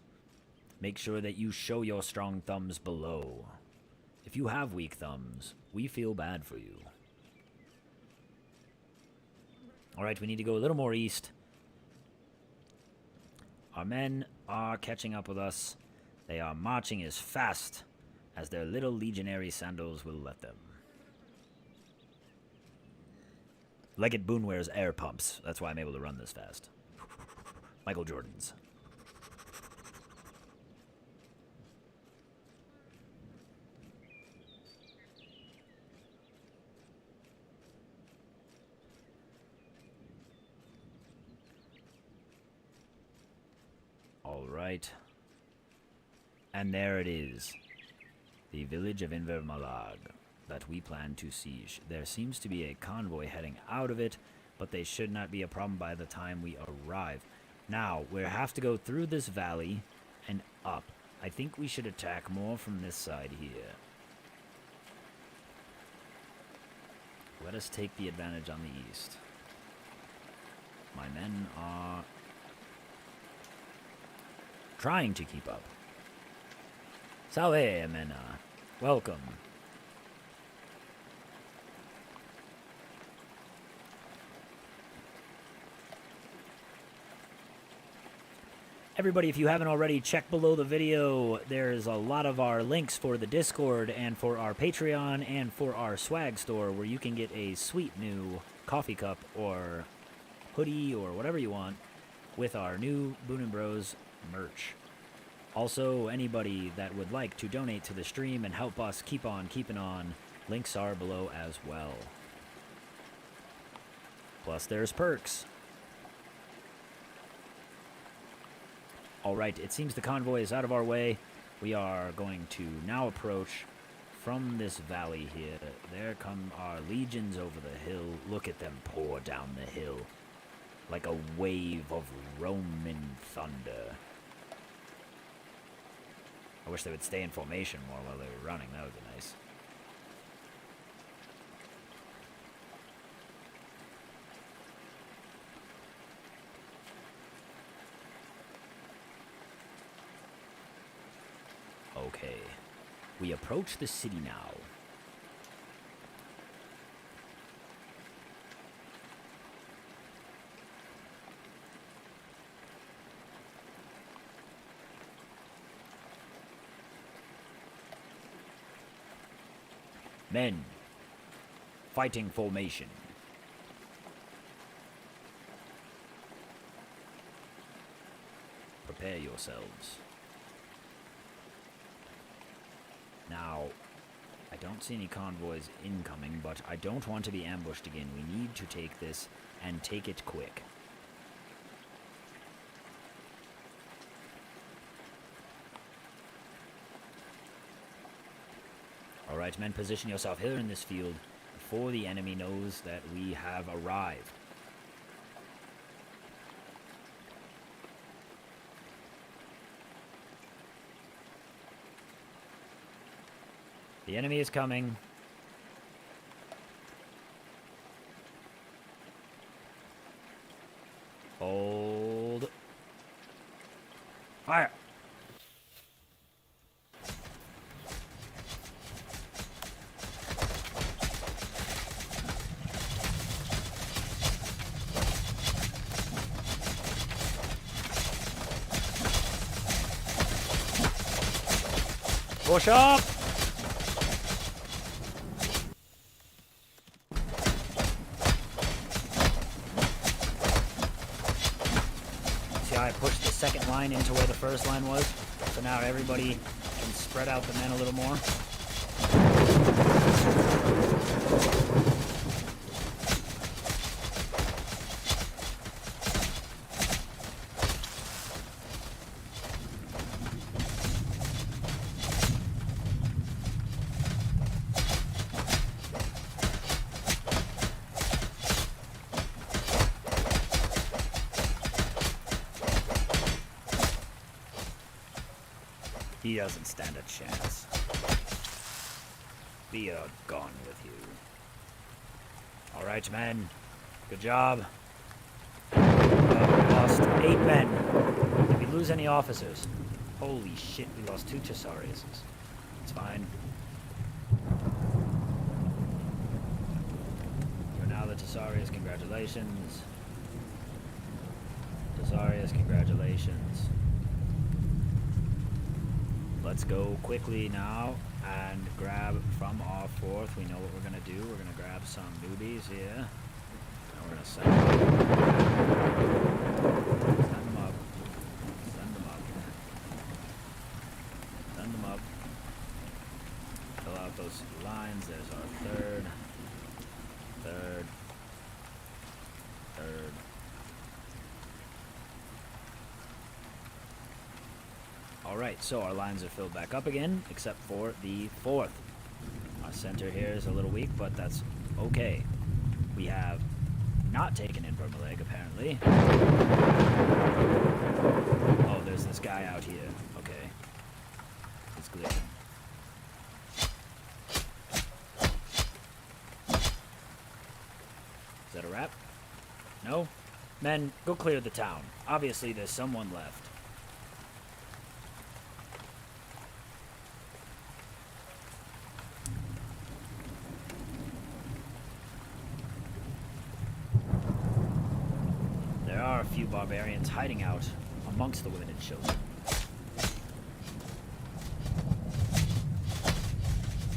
A: Make sure that you show your strong thumbs below. If you have weak thumbs, we feel bad for you. Alright, we need to go a little more east. Our men are catching up with us. They are marching as fast as their little legionary sandals will let them. Legate Boon wears air pumps. That's why I'm able to run this fast. Michael Jordan's. Alright. And there it is. The village of Invermalag that we plan to siege. There seems to be a convoy heading out of it, but they should not be a problem by the time we arrive. Now, we have to go through this valley and up. I think we should attack more from this side here. Let us take the advantage on the east. My men are trying to keep up. Salve, mena. Welcome. Everybody, if you haven't already, check below the video. There's a lot of our links for the Discord and for our Patreon and for our swag store where you can get a sweet new coffee cup or hoodie or whatever you want with our new Boon & Bros merch. Also, anybody that would like to donate to the stream and help us keep on keeping on, links are below as well. Plus, there's perks. Alright, it seems the convoy is out of our way. We are going to now approach from this valley here. There come our legions over the hill. Look at them pour down the hill like a wave of Roman thunder. I wish they would stay in formation more while they were running. That would be nice. Okay. We approach the city now. Men, fighting formation. Prepare yourselves. Now, I don't see any convoys incoming, but I don't want to be ambushed again. We need to take this and take it quick. Alright, men, position yourself here in this field before the enemy knows that we have arrived. The enemy is coming. Hold. Fire! Push up! See how I pushed the second line into where the first line was? So now everybody can spread out the men a little more. He doesn't stand a chance. Be gone with you. Alright, men. Good job. We lost 8 men. Did we lose any officers? Holy shit, we lost 2 Tesariuses. It's fine. You're now the Tesarius. Congratulations. Tesarius, congratulations. Let's go quickly now and grab from our 4th. We know what we're going to do. We're going to grab some newbies here. And we're going to send them up. Send them up. Send them up. Send them up. Fill out those lines. There's our 3rd. 3rd. 3rd. Alright, so our lines are filled back up again, except for the 4th. Our center here is a little weak, but that's okay. We have not taken in Vermaleg, apparently. Oh, there's this guy out here. Okay. He's glitching. Is that a wrap? No? Men, go clear the town. Obviously, there's someone left. There are a few barbarians hiding out amongst the women and children.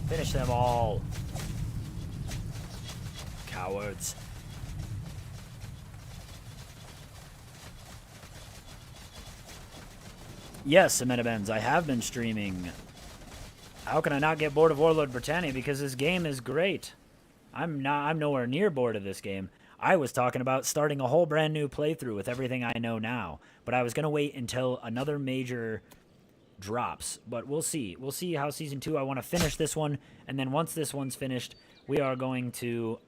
A: Finish them all. Cowards. Yes, Amenabens, I have been streaming. How can I not get bored of Warlord Britannia? Because this game is great. I'm nowhere near bored of this game. I was talking about starting a whole brand new playthrough with everything I know now. But I was going to wait until another major drops. But we'll see. We'll see how Season 2, I want to finish this one. And then once this one's finished, we are going to...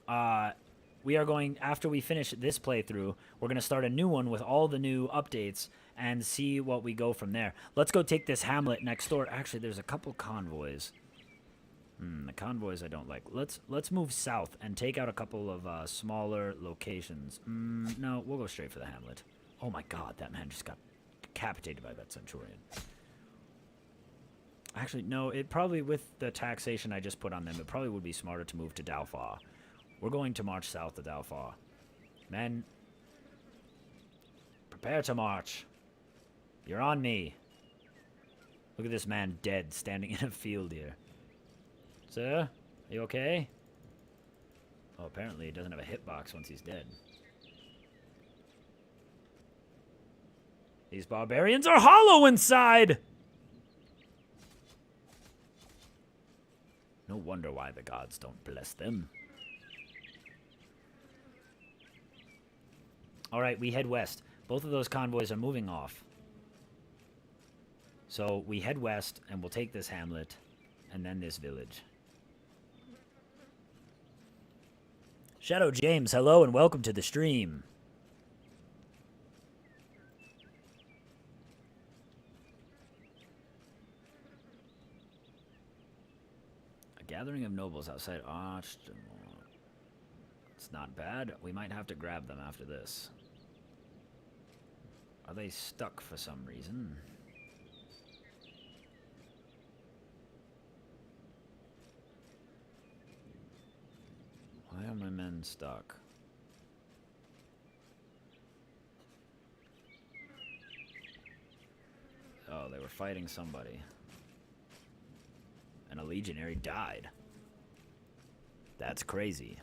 A: after we finish this playthrough, we're going to start a new one with all the new updates and see what we go from there. Let's go take this hamlet next door. Actually, there's a couple convoys. The convoys I don't like. Let's move south and take out a couple of smaller locations. No, we'll go straight for the hamlet. Oh my god, that man just got decapitated by that centurion. Actually, no, it probably, with the taxation I just put on them, it probably would be smarter to move to Dalfar. We're going to march south to Dalfar. Men, prepare to march. You're on me. Look at this man dead, standing in a field here. Sir, are you okay? Oh, apparently he doesn't have a hitbox once he's dead. These barbarians are hollow inside! No wonder why the gods don't bless them. Alright, we head west. Both of those convoys are moving off. So we head west, and we'll take this hamlet, and then this village. Shadow James, hello and welcome to the stream. A gathering of nobles outside Archton. It's not bad. We might have to grab them after this. Are they stuck for some reason? Why are my men stuck? Oh, they were fighting somebody. And a legionary died. That's crazy.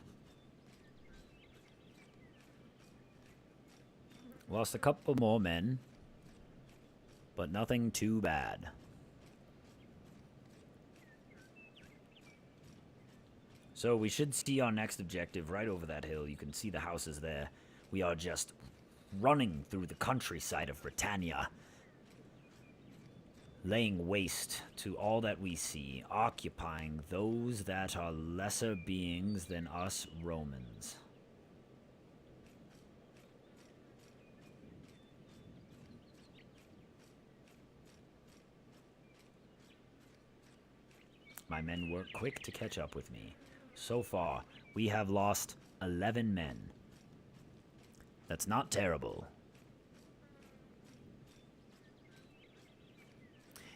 A: Lost a couple more men, but nothing too bad. So we should see our next objective right over that hill. You can see the houses there. We are just running through the countryside of Britannia, laying waste to all that we see, occupying those that are lesser beings than us Romans. My men were quick to catch up with me. So far, we have lost 11 men. That's not terrible.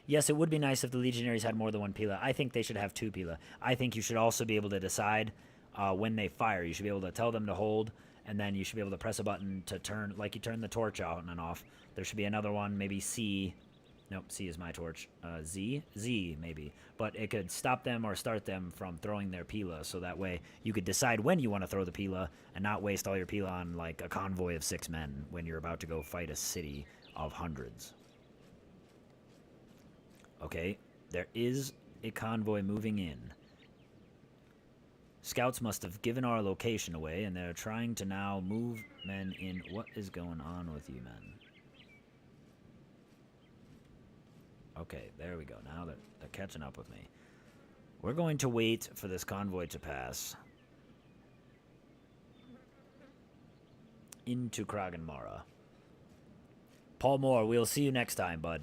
A: Yes, it would be nice if the legionaries had more than one pila. I think they should have 2 pila. I think you should also be able to decide when they fire. You should be able to tell them to hold, and then you should be able to press a button to turn, like you turn the torch on and off. There should be another one, maybe C. Nope, C is my torch. Z? Z, maybe. But it could stop them or start them from throwing their pila, so that way you could decide when you want to throw the pila and not waste all your pila on, like, a convoy of 6 men when you're about to go fight a city of hundreds. Okay, there is a convoy moving in. Scouts must have given our location away, and they're trying to now move men in. What is going on with you, men? Okay, there we go. Now they're catching up with me. We're going to wait for this convoy to pass into Kraganmara. Paul Moore, we'll see you next time, bud.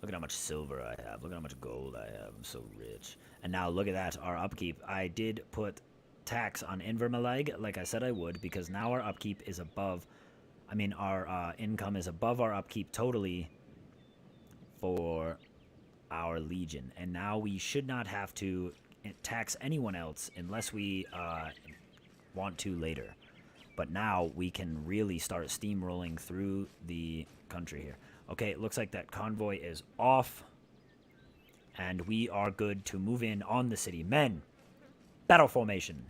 A: Look at how much silver I have. Look at how much gold I have. I'm so rich. And now look at that, our upkeep. I did put tax on Invermaleg, like I said I would, because now our upkeep is above... I mean, our income is above our upkeep totally for our Legion. And now we should not have to tax anyone else unless we want to later. But now we can really start steamrolling through the country here. Okay, it looks like that convoy is off. And we are good to move in on the city. Men, battle formation.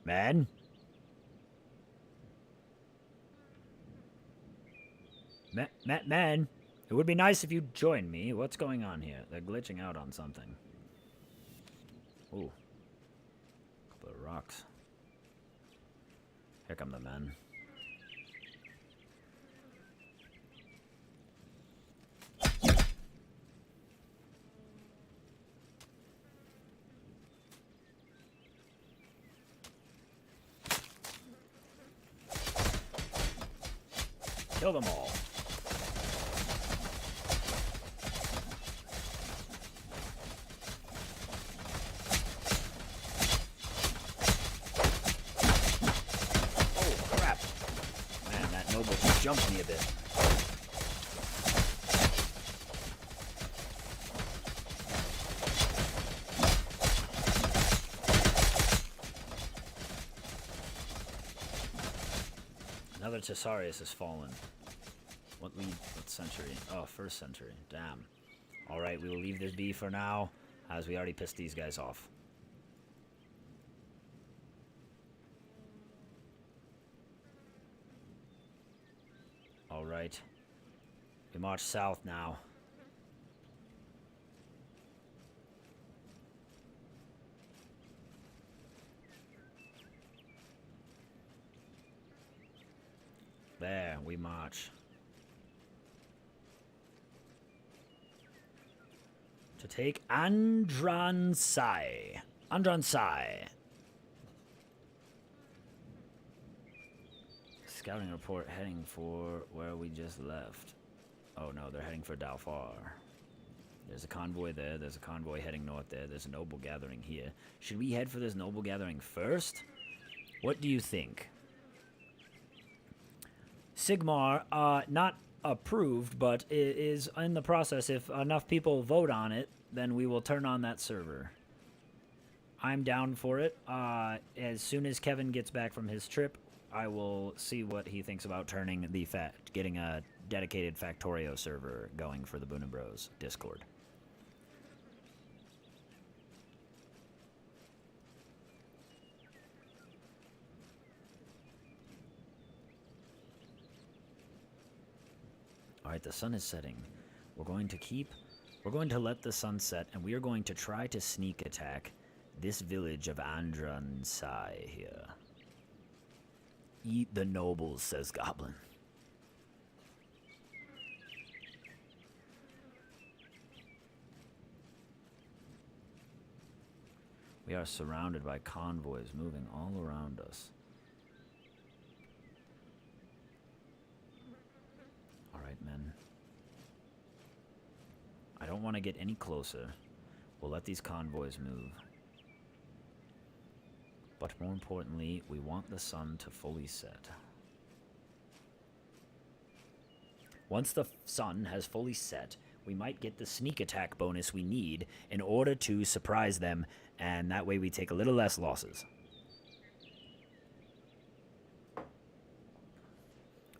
A: Men. Man, it would be nice if you'd join me. What's going on here? They're glitching out on something. Ooh. Couple of rocks. Here come the men. Kill them all. Jumped me a bit. Another Tesarius has fallen. What century? Oh, first century. Damn. Alright, we will leave this be for now, as we already pissed these guys off. Alright. We march south now. There, we march. To take Andransai. Andransai. Scouting report heading for where we just left. Oh no, they're heading for Dalfar. There's a convoy there. There's a convoy heading north there. There's a noble gathering here. Should we head for this noble gathering first? What do you think? Sigmar, not approved, but it is in the process. If enough people vote on it, then we will turn on that server. I'm down for it. As soon as Kevin gets back from his trip, I will see what he thinks about turning the getting a dedicated Factorio server going for the Boon and Bros Discord. Alright, the sun is setting. We're going to let the sun set, and we are going to try to sneak attack this village of Andransai here. Eat the nobles, says Goblin. We are surrounded by convoys moving all around us. Alright, men. I don't want to get any closer. We'll let these convoys move. But more importantly, we want the sun to fully set. Once the sun has fully set, we might get the sneak attack bonus we need in order to surprise them, and that way we take a little less losses.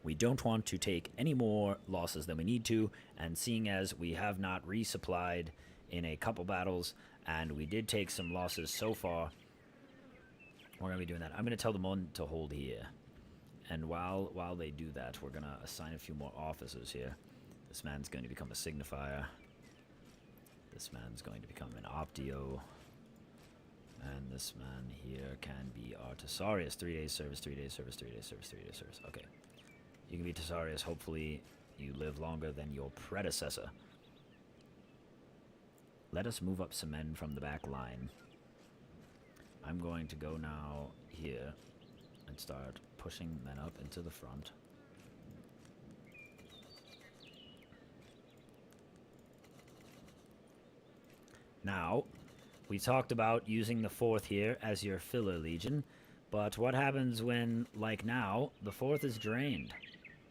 A: We don't want to take any more losses than we need to, and seeing as we have not resupplied in a couple battles, and we did take some losses so far. We're going to be doing that. I'm going to tell the Mon to hold here. And while they do that, we're going to assign a few more officers here. This man's going to become a signifier. This man's going to become an Optio. And this man here can be our Tesarius. 3 days service, 3 days service, 3 days service, 3 days service. Okay. You can be Tesarius. Hopefully you live longer than your predecessor. Let us move up some men from the back line. I'm going to go now here and start pushing men up into the front. Now, we talked about using the 4th here as your filler legion, but what happens when, like now, the 4th is drained?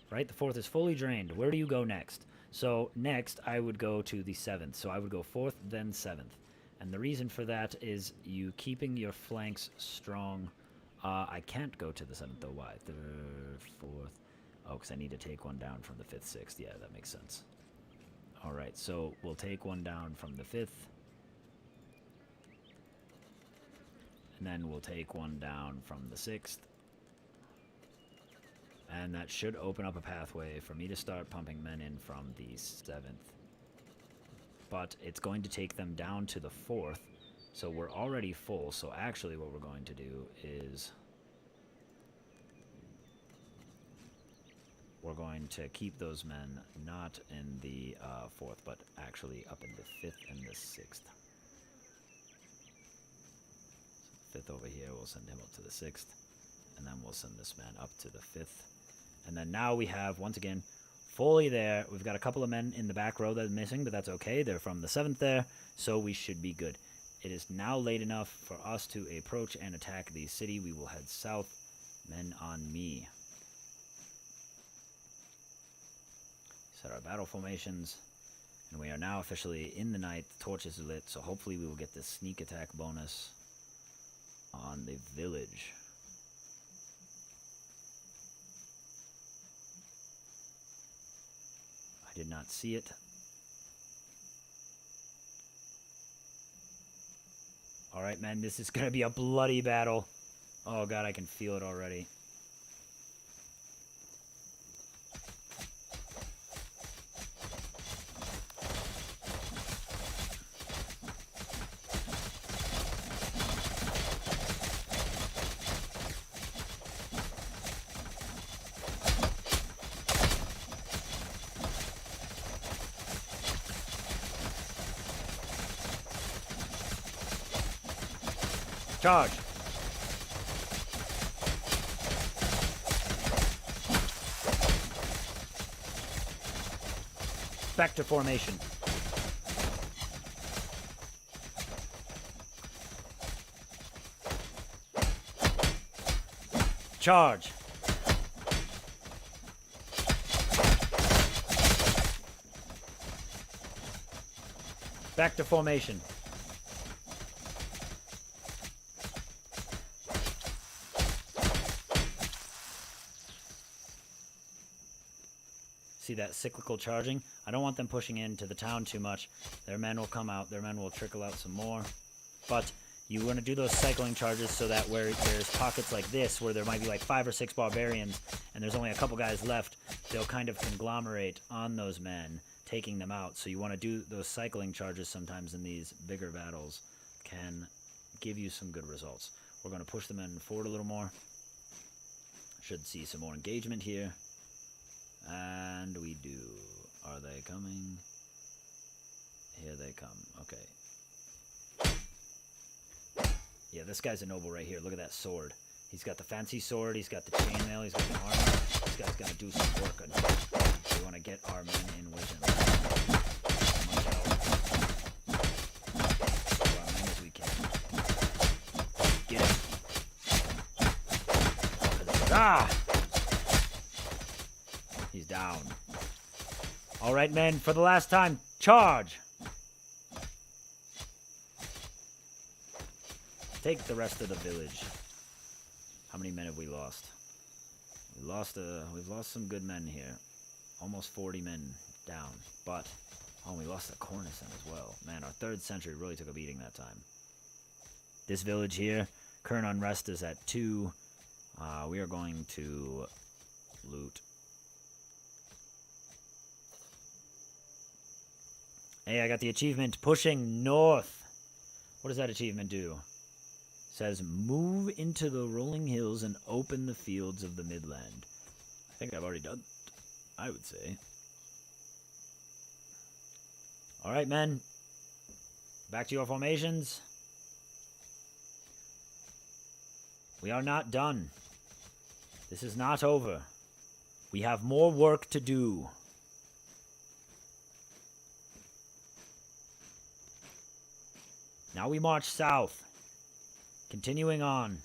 A: Right? The 4th is fully drained. Where do you go next? So, next, I would go to the 7th. So, I would go 4th, then 7th. And the reason for that is you keeping your flanks strong. I can't go to the 7th, though. Why? 3rd, 4th. Oh, because I need to take one down from the 5th, 6th. Yeah, that makes sense. All right, so we'll take one down from the 5th. And then we'll take one down from the 6th. And that should open up a pathway for me to start pumping men in from the 7th. But it's going to take them down to the 4th. So we're already full. So actually what we're going to do is we're going to keep those men not in the 4th, but actually up in the 5th and the 6th. So 5th over here, we'll send him up to the 6th. And then we'll send this man up to the 5th. And then now we have, once again, fully there. We've got a couple of men in the back row that are missing, but that's okay. They're from the 7th there, so we should be good. It is now late enough for us to approach and attack the city. We will head south. Men on me. Set our battle formations. And we are now officially in the night. The torches are lit, so hopefully we will get this sneak attack bonus on the village. I did not see it. Alright, men, this is going to be a bloody battle. Oh, God, I can feel it already. Charge! Back to formation. Charge! Back to formation. See that cyclical charging? I don't want them pushing into the town too much. Their men will come out. Their men will trickle out some more. But you want to do those cycling charges so that where there's pockets like this, where there might be like 5 or 6 barbarians, and there's only a couple guys left, they'll kind of conglomerate on those men, taking them out. So you want to do those cycling charges sometimes in these bigger battles. Can give you some good results. We're going to push the men forward a little more. Should see some more engagement here. And we do. Are they coming? Here they come. Okay. Yeah, this guy's a noble right here. Look at that sword. He's got the fancy sword. He's got the chainmail. He's got the armor. This guy's going to do some work. We want to get our men in with him. Much help. Our men as we can. Get him. Ah! He's down. All right, men, for the last time, charge! Take the rest of the village. How many men have we lost? We've lost some good men here. Almost 40 men down. But Oh, we lost the Cornice as well. Man, our 3rd century really took a beating that time. This village here, current unrest is at 2. We are going to loot. Hey, I got the achievement, pushing north. What does that achievement do? It says, move into the rolling hills and open the fields of the Midland. I think I've already done it, I would say. Alright, men. Back to your formations. We are not done. This is not over. We have more work to do. Now we march south. Continuing on.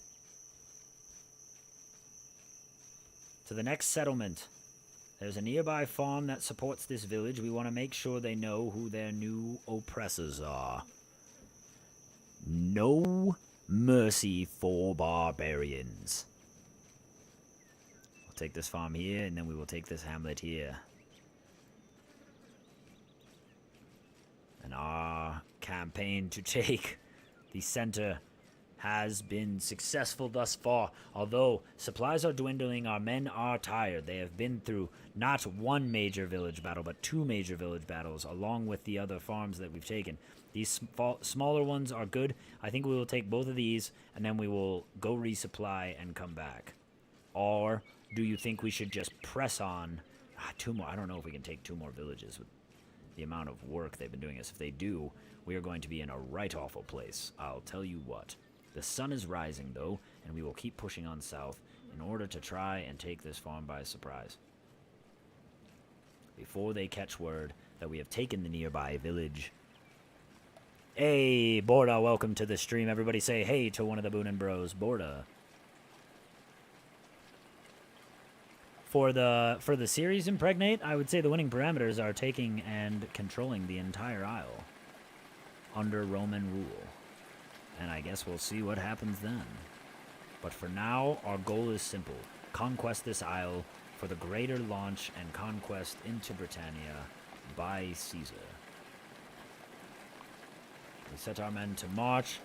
A: To the next settlement. There's a nearby farm that supports this village. We want to make sure they know who their new oppressors are. No mercy for barbarians. We'll take this farm here, and then we will take this hamlet here. And our campaign to take the center has been successful thus far. Although supplies are dwindling, our men are tired. They have been through not one major village battle, but 2 major village battles, along with the other farms that we've taken. These smaller ones are good. I think we will take both of these, and then we will go resupply and come back. Or do you think we should just press on? 2 more. I don't know if we can take 2 more villages with the amount of work they've been doing us. If they do, we are going to be in a right awful place. I'll tell you what. The sun is rising, though, and we will keep pushing on south in order to try and take this farm by surprise. Before they catch word that we have taken the nearby village. Hey, Borda, welcome to the stream. Everybody say hey to one of the Boon Bros, Borda. For the series Impregnate, I would say the winning parameters are taking and controlling the entire isle under Roman rule. And I guess we'll see what happens then. But for now, our goal is simple. Conquest this isle for the greater launch and conquest into Britannia by Caesar. We set our men to march.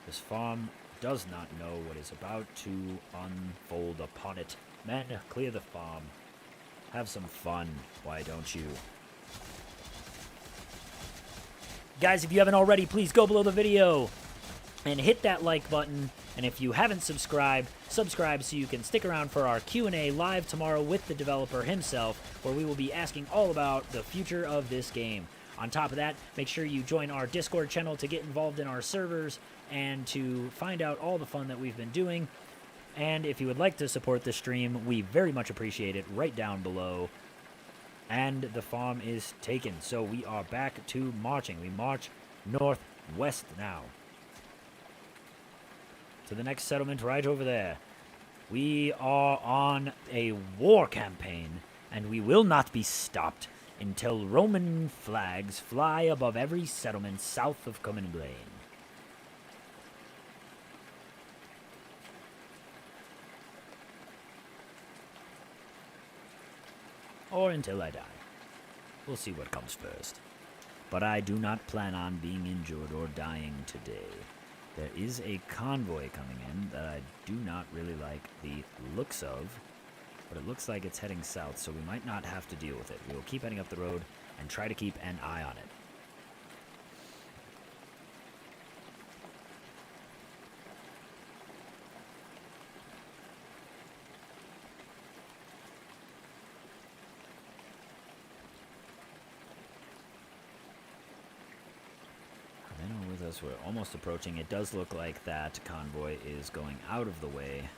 A: This farm does not know what is about to unfold upon it. Men, clear the farm. Have some fun, why don't you? Guys, if you haven't already, please go below the video and hit that like button. And if you haven't subscribed, subscribe so you can stick around for our Q&A live tomorrow with the developer himself, where we will be asking all about the future of this game. On top of that, make sure you join our Discord channel to get involved in our servers and to find out all the fun that we've been doing. And if you would like to support the stream, we very much appreciate it right down below. And the farm is taken, so we are back to marching. We march northwest now to the next settlement right over there. We are on a war campaign, and we will not be stopped until Roman flags fly above every settlement south of Common Blaine. Or until I die. We'll see what comes first. But I do not plan on being injured or dying today. There is a convoy coming in that I do not really like the looks of, but it looks like it's heading south, so we might not have to deal with it. We will keep heading up the road and try to keep an eye on it. We're almost approaching. It does look like that convoy is going out of the way,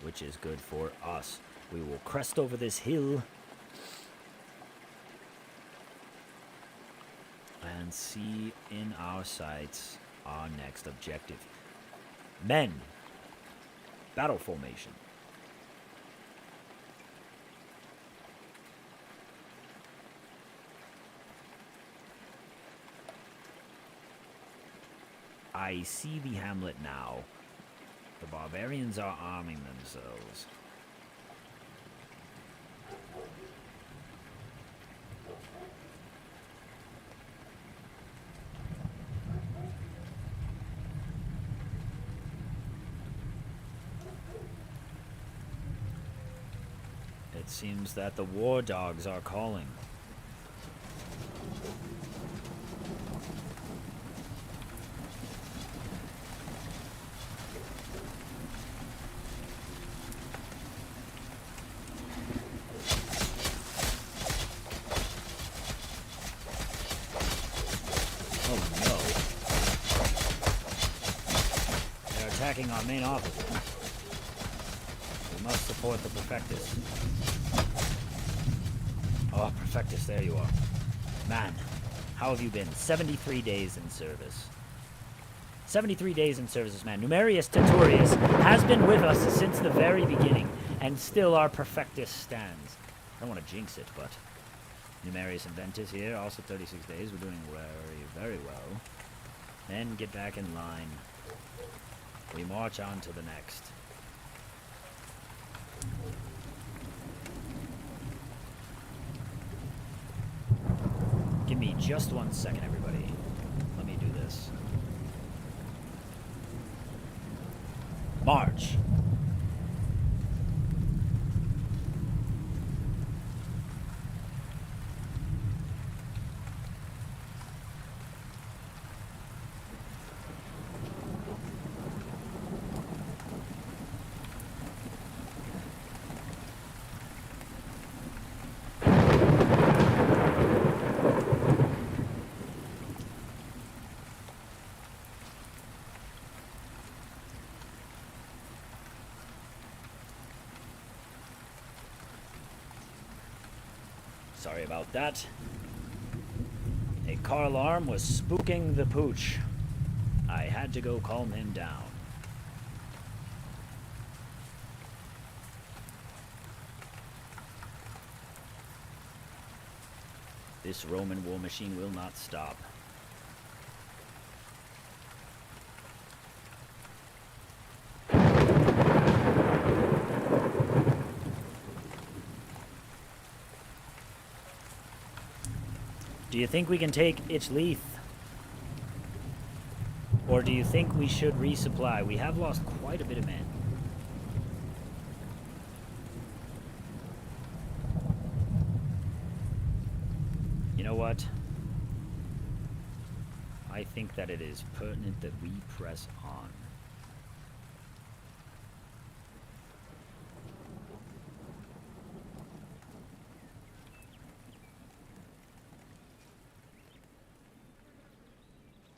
A: which is good for us. We will crest over this hill and see in our sights our next objective. Men, battle formation. I see the hamlet now. The barbarians are arming themselves. It seems that the war dogs are calling. Attacking our main office. We must support the Perfectus. Oh, Perfectus, there you are. Man, how have you been? 73 days in service. 73 days in service, man. Numerius Titurius has been with us since the very beginning, and still our Perfectus stands. I don't want to jinx it, but Numerius Inventus here, also 36 days. We're doing very, very well. Then get back in line. We march on to the next. Give me just 1 second, everybody. Let me do this. March! Sorry about that. A car alarm was spooking the pooch. I had to go calm him down. This Roman war machine will not stop. Do you think we can take Ichleith? Or do you think we should resupply? We have lost quite a bit of men. You know what? I think that it is pertinent that we press on.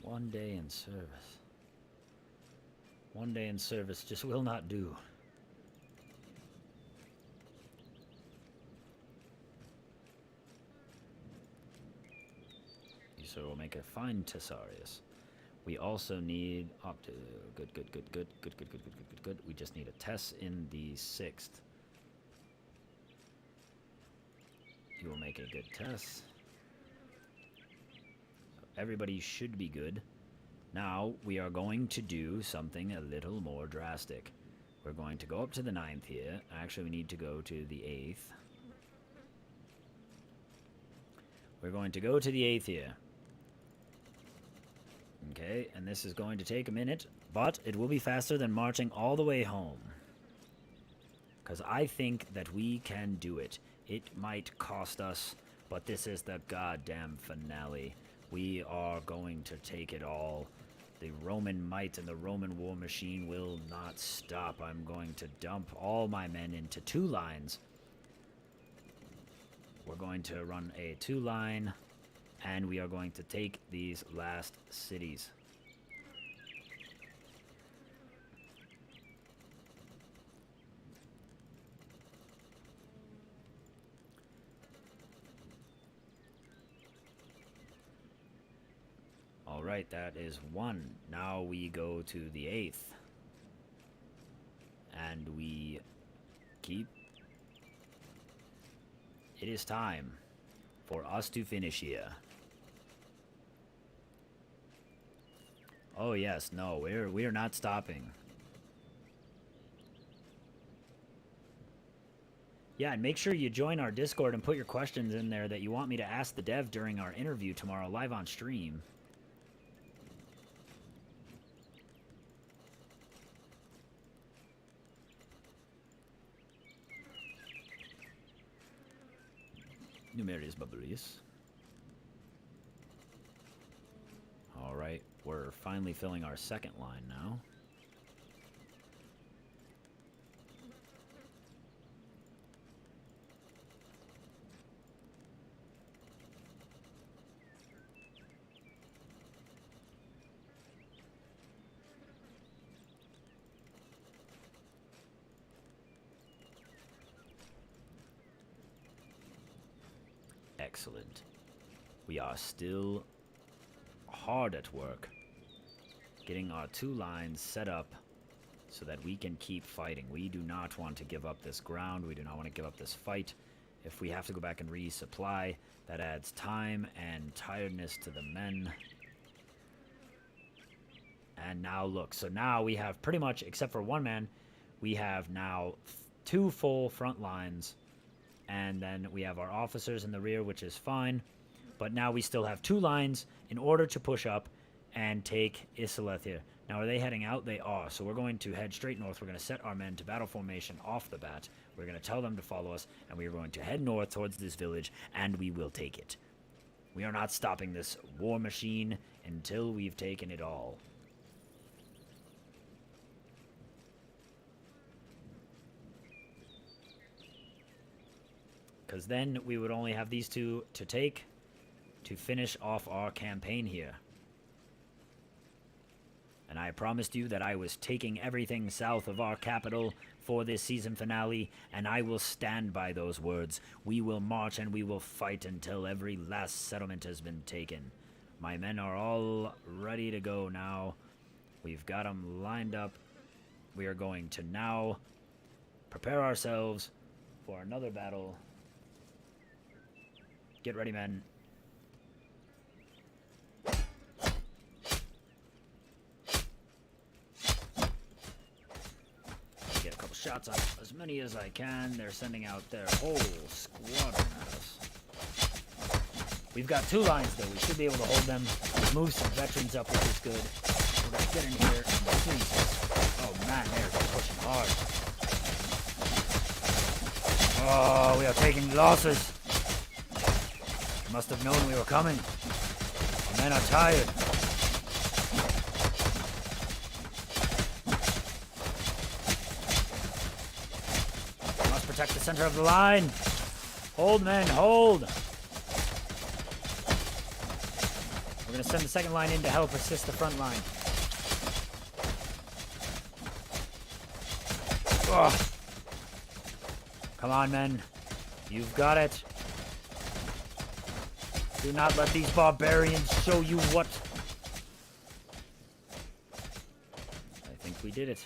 A: One day in service. One day in service just will not do. So we'll make a fine Tessarius. We also need up to good. We just need a Tess in the 6th. You will make a good Tess. Everybody should be good. Now, we are going to do something a little more drastic. We're going to go up to the 9th here. Actually, we need to go to the 8th. We're going to go to the 8th here. Okay, and this is going to take a minute, but it will be faster than marching all the way home. Because I think that we can do it. It might cost us, but this is the goddamn finale. We are going to take it all. The Roman might and the Roman war machine will not stop. I'm going to dump all my men into 2 lines. We're going to run a 2-line, and we are going to take these last cities. Alright, that is 1. Now we go to the 8th. And we keep... It is time for us to finish here. Oh yes, no, we're not stopping. Yeah, and make sure you join our Discord and put your questions in there that you want me to ask the dev during our interview tomorrow live on stream. Numerius Bubblius. Alright, we're finally filling our second line now. Excellent. We are still hard at work getting our two lines set up so that we can keep fighting. We do not want to give up this ground. We do not want to give up this fight. If we have to go back and resupply, that adds time and tiredness to the men. And now look, so now we have pretty much, except for one man, we have now two full front lines. And then we have our officers in the rear, which is fine. But now we still have two lines in order to push up and take Isileth here. Now, are they heading out? They are. So we're going to head straight north. We're going to set our men to battle formation off the bat. We're going to tell them to follow us. And we are going to head north towards this village. And we will take it. We are not stopping this war machine until we've taken it all. Because then we would only have these two to take to finish off our campaign here. And I promised you that I was taking everything south of our capital for this season finale, and I will stand by those words. We will march and we will fight until every last settlement has been taken. My men are all ready to go now. We've got them lined up. We are going to now prepare ourselves for another battle. Get ready, men. Get a couple shots on as many as I can. They're sending out their whole squadron at us. We've got two lines, though. We should be able to hold them. Move some veterans up, which is good. We're going to get in here and please. Oh, man, they're pushing hard. Oh, we are taking losses. Must have known we were coming. The men are tired. Must protect the center of the line. Hold, men, hold. We're going to send the second line in to help assist the front line. Ugh. Come on, men. You've got it. Do not let these barbarians show you what. I think we did it.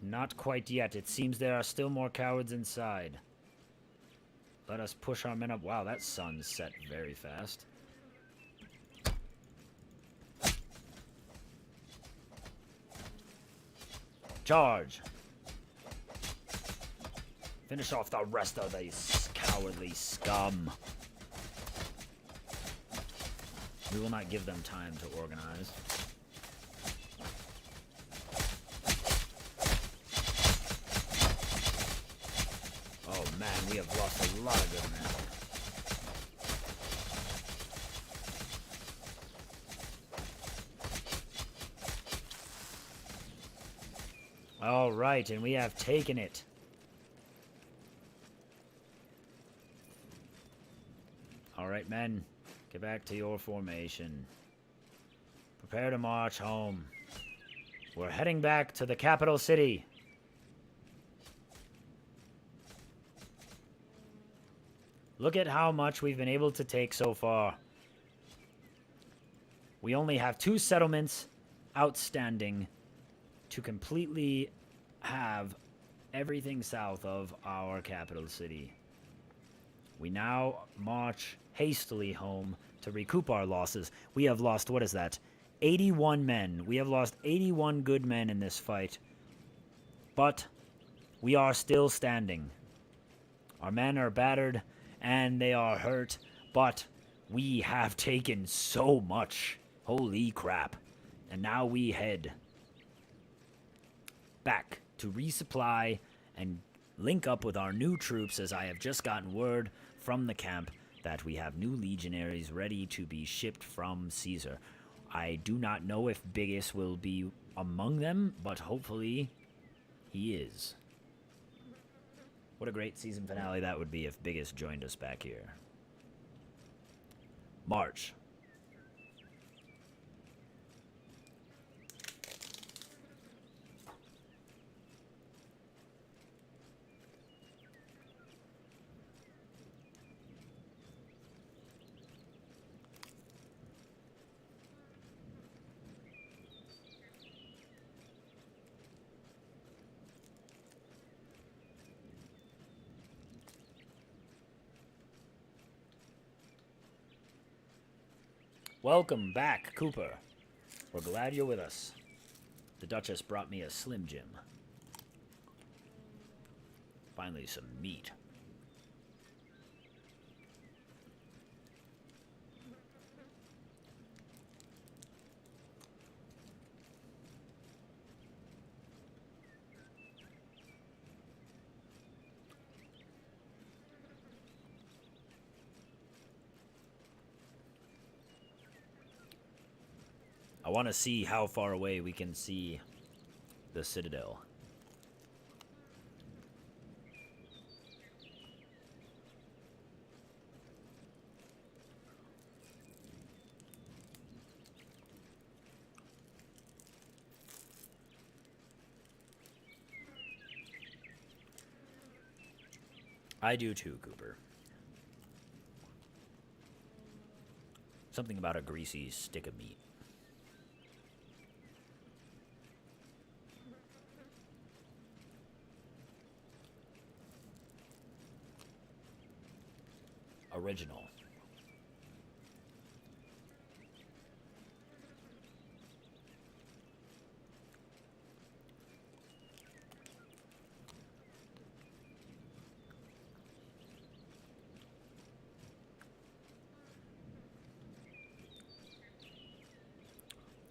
A: Not quite yet. It seems there are still more cowards inside. Let us push our men up. Wow, that sun set very fast. Charge! Finish off the rest of these cowardly scum. We will not give them time to organize. Oh man, we have lost a lot of good men. All right, and we have taken it. All right, men, get back to your formation. Prepare to march home. We're heading back to the capital city. Look at how much we've been able to take so far. We only have 2 settlements outstanding to completely have everything south of our capital city. We now march hastily home to recoup our losses. We have lost, what is that? 81 men. We have lost 81 good men in this fight. But we are still standing. Our men are battered and they are hurt, but we have taken so much. Holy crap. And now we head back to resupply and link up with our new troops, as I have just gotten word from the camp that we have new legionaries ready to be shipped from Caesar. I do not know if Biggest will be among them, but hopefully he is. What a great season finale that would be if Biggest joined us back here. March. Welcome back, Cooper. We're glad you're with us. The Duchess brought me a Slim Jim. Finally, some meat. I want to see how far away we can see the Citadel. I do too, Cooper. Something about a greasy stick of meat. Original.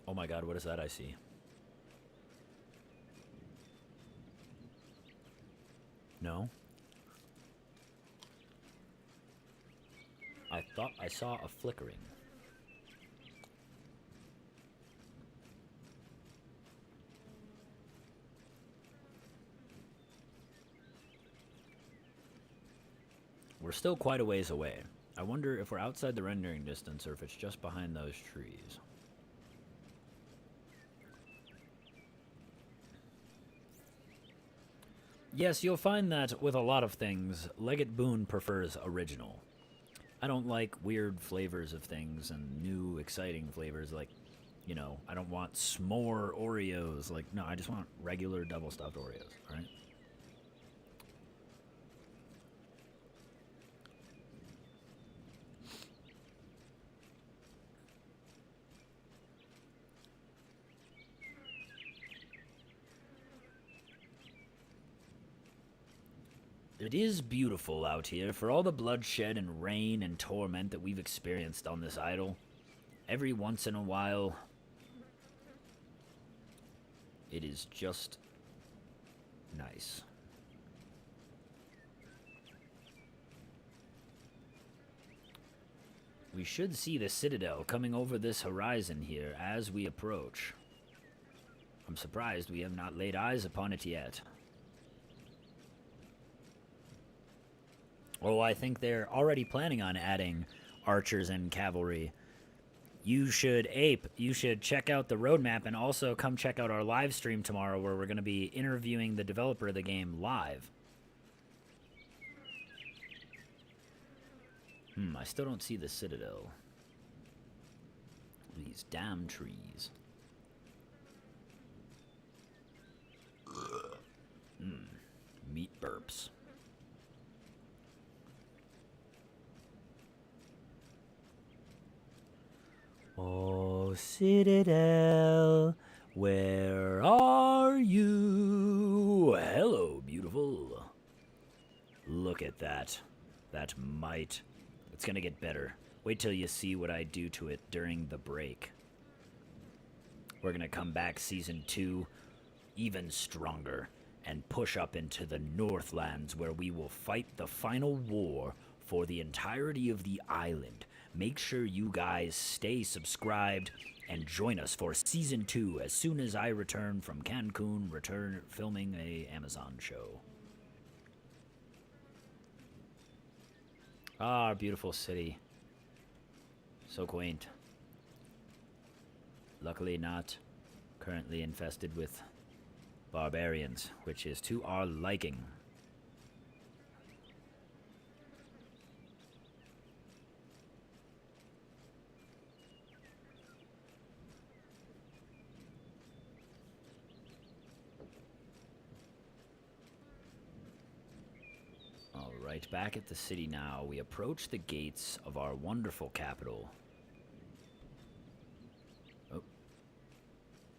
A: Oh my god, what is that I see? No? I thought I saw a flickering. We're still quite a ways away. I wonder if we're outside the rendering distance or if it's just behind those trees. Yes, you'll find that with a lot of things, Legate Boon prefers original. I don't like weird flavors of things and new, exciting flavors like, you know, I don't want s'more Oreos. Like, no, I just want regular double-stuffed Oreos, alright? It is beautiful out here for all the bloodshed and rain and torment that we've experienced on this idol. Every once in a while, it is just nice. We should see the Citadel coming over this horizon here as we approach. I'm surprised we have not laid eyes upon it yet. Oh, I think they're already planning on adding archers and cavalry. You should check out the roadmap and also come check out our live stream tomorrow where we're going to be interviewing the developer of the game live. I still don't see the Citadel. These damn trees. Meat burps. Oh, Citadel, where are you? Hello, beautiful. Look at that. That might. It's gonna get better. Wait till you see what I do to it during the break. We're gonna come back season 2 even stronger. and push up into the Northlands, where we will fight the final war for the entirety of the island. Make sure you guys stay subscribed and join us for Season 2 as soon as I return from Cancun, filming a Amazon show. Ah, our beautiful city. So quaint. Luckily not currently infested with barbarians, which is to our liking. Alright, back at the city now, we approach the gates of our wonderful capital. Oh.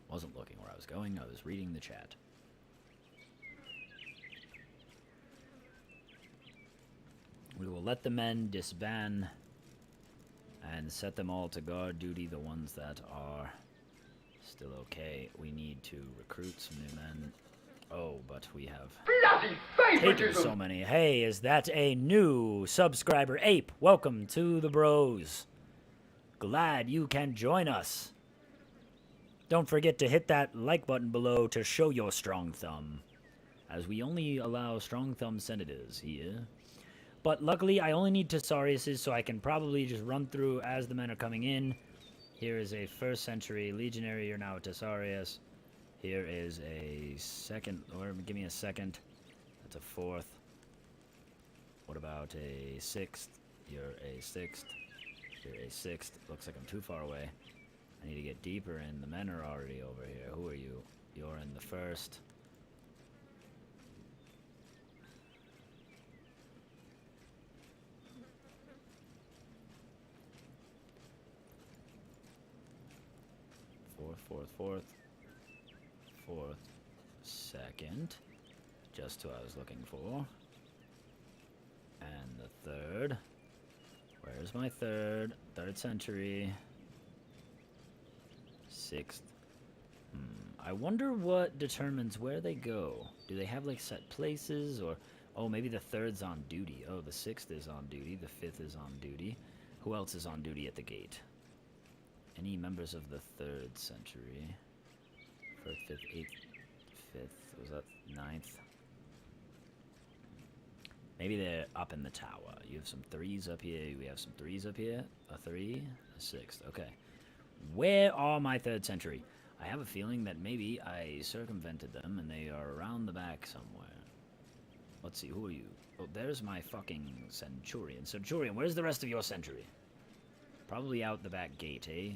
A: Wasn't looking where I was going, I was reading the chat. We will let the men disband and set them all to guard duty, the ones that are still okay. We need to recruit some new men. Oh, but we have taken so many. Hey, is that a new subscriber? Ape, welcome to the bros. Glad you can join us. Don't forget to hit that like button below to show your strong thumb, as we only allow strong thumb senators here. But luckily, I only need Tesariuses, so I can probably just run through as the men are coming in. Here is a 1st century legionary. You're now a Tesarius. Here is a 2nd, or give me a 2nd. That's a 4th. What about a 6th? You're a 6th. You're a 6th. Looks like I'm too far away. I need to get deeper in. The men are already over here. Who are you? You're in the 1st. Fourth. 4th, 2nd, just who I was looking for, and the 3rd. Where's my 3rd? 3rd century. 6th. I wonder what determines where they go. Do they have like set places, or oh, maybe the 3rd's on duty. Oh, the 6th is on duty. The 5th is on duty. Who else is on duty at the gate? Any members of the 3rd century? 4th, 5th, 8th, 5th, was that 9th? Maybe they're up in the tower. You have some 3s up here, we have some 3s up here. A 3, a 6th, okay. Where are my 3rd century? I have a feeling that maybe I circumvented them and they are around the back somewhere. Let's see, who are you? Oh, there's my fucking Centurion. Centurion, where's the rest of your century? Probably out the back gate, eh?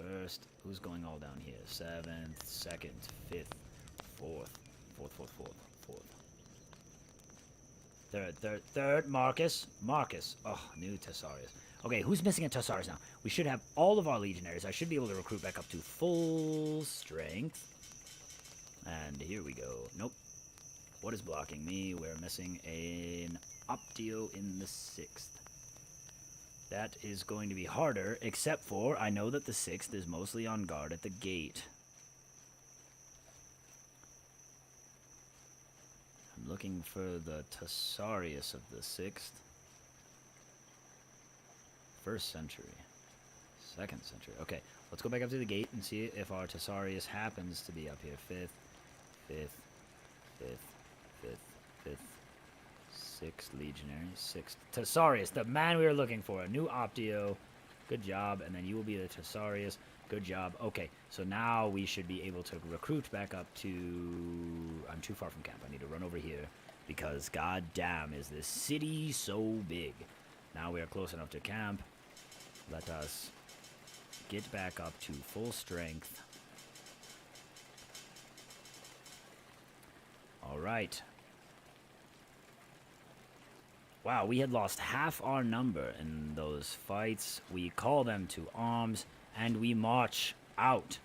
A: 1st, who's going all down here? 7th, 2nd, 5th, 4th. 3rd, Marcus. Oh, new Tesarius. Okay, who's missing a Tesarius now? We should have all of our legionaries. I should be able to recruit back up to full strength. And here we go. Nope. What is blocking me? We're missing an Optio in the 6th. That is going to be harder, except for I know that the 6th is mostly on guard at the gate. I'm looking for the Tesarius of the 6th. 1st century. 2nd century. Okay, let's go back up to the gate and see if our Tesarius happens to be up here. 5th. 6th legionary. 6th Tesarius, the man we were looking for. A new Optio. Good job. And then you will be the Tesarius. Good job. Okay, so now we should be able to recruit back up to... I'm too far from camp. I need to run over here because goddamn is this city so big. Now we are close enough to camp. Let us get back up to full strength. All right. Wow, we had lost half our number in those fights. We call them to arms, and we march out.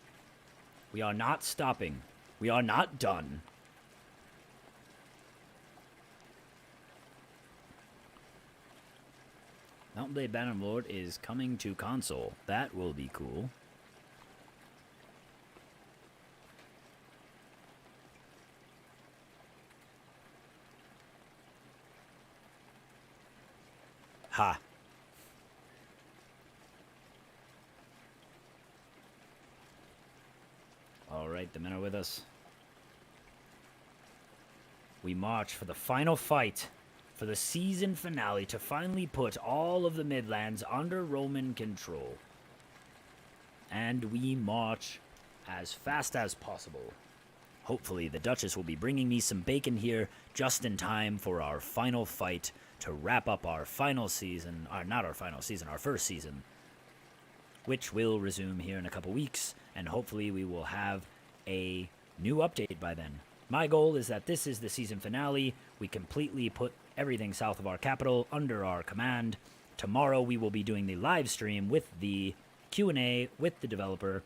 A: We are not stopping. We are not done. Mountain Blade Bannerlord is coming to console. That will be cool. Alright, the men are with us. We march for the final fight, for the season finale, to finally put all of the Midlands under Roman control. And we march as fast as possible. Hopefully the Duchess will be bringing me some bacon here just in time for our final fight to wrap up our final season, not our final season, our first season, which will resume here in a couple weeks, and hopefully we will have a new update by then. My goal is that this is the season finale. We completely put everything south of our capital under our command. Tomorrow we will be doing the live stream with the Q&A with the developer.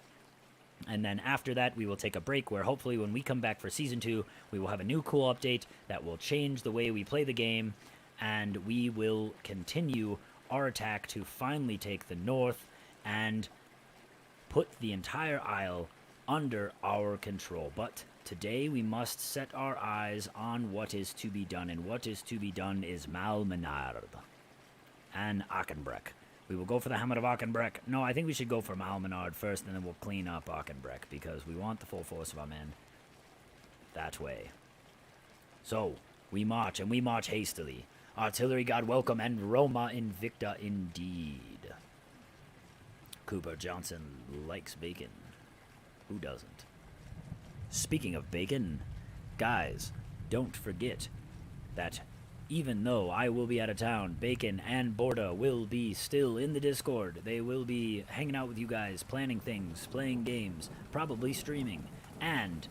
A: And then after that, we will take a break where hopefully when we come back for Season 2, we will have a new cool update that will change the way we play the game. And we will continue our attack to finally take the north and put the entire Isle under our control. But today we must set our eyes on what is to be done. And what is to be done is Malmenard and Achenbreck. We will go for the Hamlet of Achenbreck. No, I think we should go for Malmenard first, and then we'll clean up Achenbreck, because we want the full force of our men that way. So, we march, and we march hastily. Artillery God welcome, and Roma Invicta indeed. Cooper Johnson likes bacon. Who doesn't? Speaking of bacon, guys, don't forget that even though I will be out of town, Bacon and Borda will be still in the Discord. They will be hanging out with you guys, planning things, playing games, probably streaming. And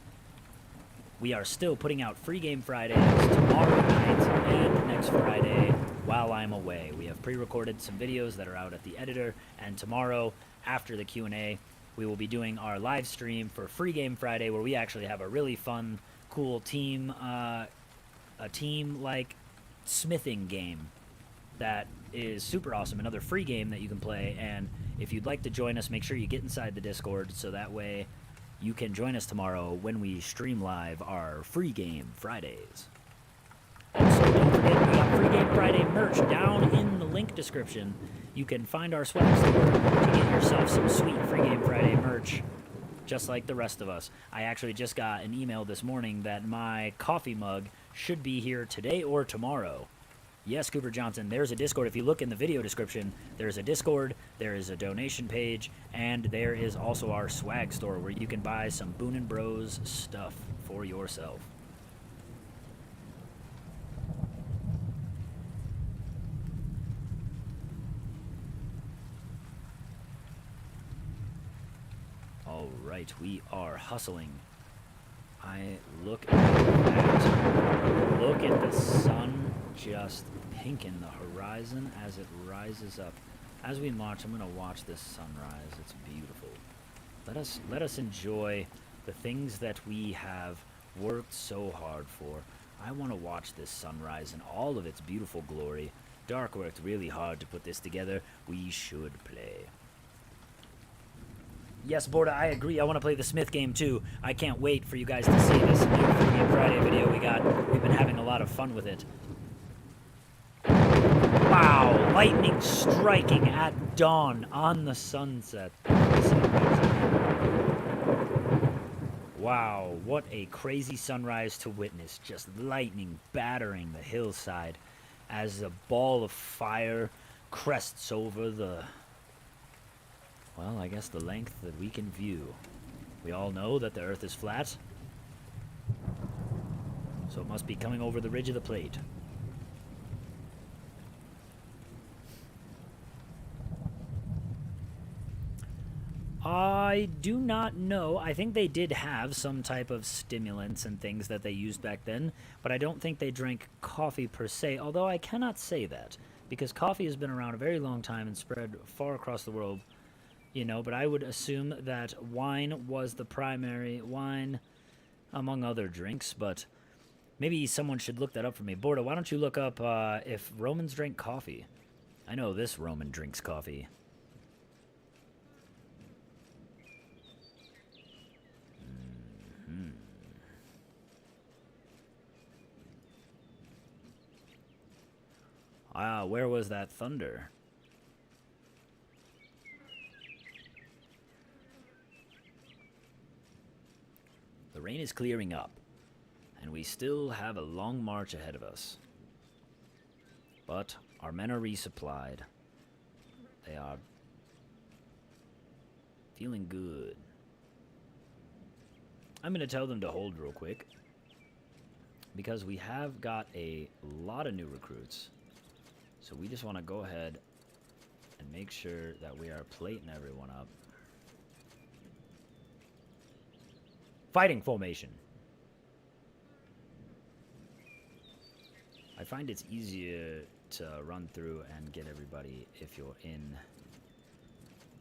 A: we are still putting out Free Game Fridays tomorrow night and next Friday while I'm away. We have pre-recorded some videos that are out at the editor, and tomorrow, after the Q&A, we will be doing our live stream for Free Game Friday, where we actually have a really fun, cool team, like smithing game that is super awesome. Another free game that you can play, and if you'd like to join us, make sure you get inside the Discord so that way you can join us tomorrow when we stream live our Free Game Fridays. Also, don't forget, we got Free Game Friday merch down in the link description. You can find our swag store to get yourself some sweet Free Game Friday merch, just like the rest of us. I actually just got an email this morning that my coffee mug should be here today or tomorrow. Yes, Cooper Johnson, there's a Discord. If you look in the video description, there's a Discord, there is a donation page, and there is also our swag store where you can buy some Boon and Bros stuff for yourself. All right, we are hustling. Look at the sun just pinking the horizon as it rises up. As we march, I'm going to watch this sunrise. It's beautiful. Let us enjoy the things that we have worked so hard for. I want to watch this sunrise in all of its beautiful glory. Dark worked really hard to put this together. We should play. Yes, Borda, I agree. I want to play the Smith game, too. I can't wait for you guys to see this new Free Game Friday video we got. We've been having a lot of fun with it. Wow, lightning striking at dawn on the sunset. Wow, what a crazy sunrise to witness. Just lightning battering the hillside as a ball of fire crests over the... well, I guess the length that we can view. We all know that the Earth is flat, so it must be coming over the ridge of the plate. I do not know. I think they did have some type of stimulants and things that they used back then, but I don't think they drank coffee per se, although I cannot say that, because coffee has been around a very long time and spread far across the world. You know, but I would assume that wine was the primary wine, among other drinks, but maybe someone should look that up for me. Borda, why don't you look up if Romans drank coffee? I know this Roman drinks coffee. Ah, where was that thunder? The rain is clearing up, and we still have a long march ahead of us. But our men are resupplied. They are feeling good. I'm going to tell them to hold real quick, because we have got a lot of new recruits. So we just want to go ahead and make sure that we are plating everyone up. Fighting formation. I find it's easier to run through and get everybody if you're in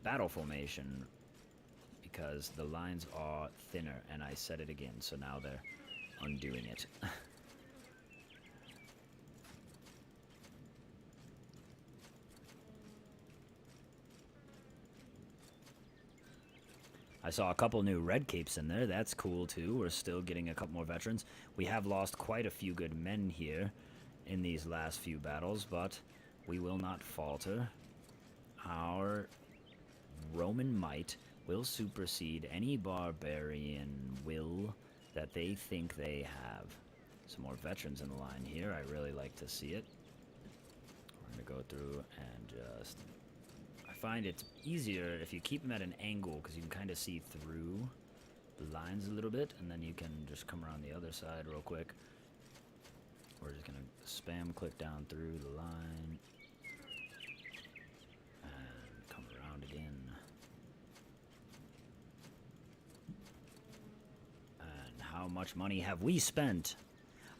A: battle formation, because the lines are thinner, and I said it again, so now they're undoing it. I saw a couple new red capes in there. That's cool too. We're still getting a couple more veterans. We have lost quite a few good men here in these last few battles, but we will not falter. Our Roman might will supersede any barbarian will that they think they have. Some more veterans in the line here. I really like to see it. We're going to go through and just... I find it's easier if you keep them at an angle, because you can kind of see through the lines a little bit, and then you can just come around the other side real quick. We're just going to spam click down through the line and come around again. And how much money have we spent?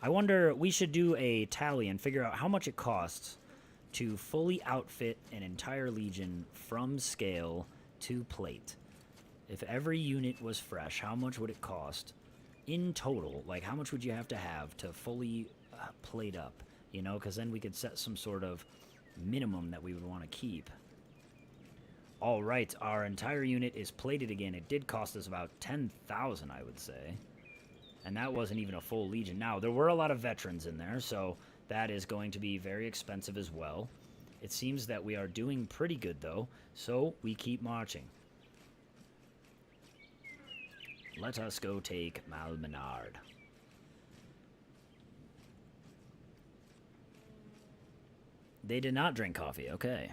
A: I wonder, we should do a tally and figure out how much it costs to fully outfit an entire legion from scale to plate. If every unit was fresh, how much would it cost in total? Like, how much would you have to fully plate up? You know, because then we could set some sort of minimum that we would want to keep. All right, our entire unit is plated again. It did cost us about 10,000, I would say. And that wasn't even a full legion. Now, there were a lot of veterans in there, so that is going to be very expensive as well. It seems that we are doing pretty good, though, so we keep marching. Let us go take Malmenard. They did not drink coffee, okay.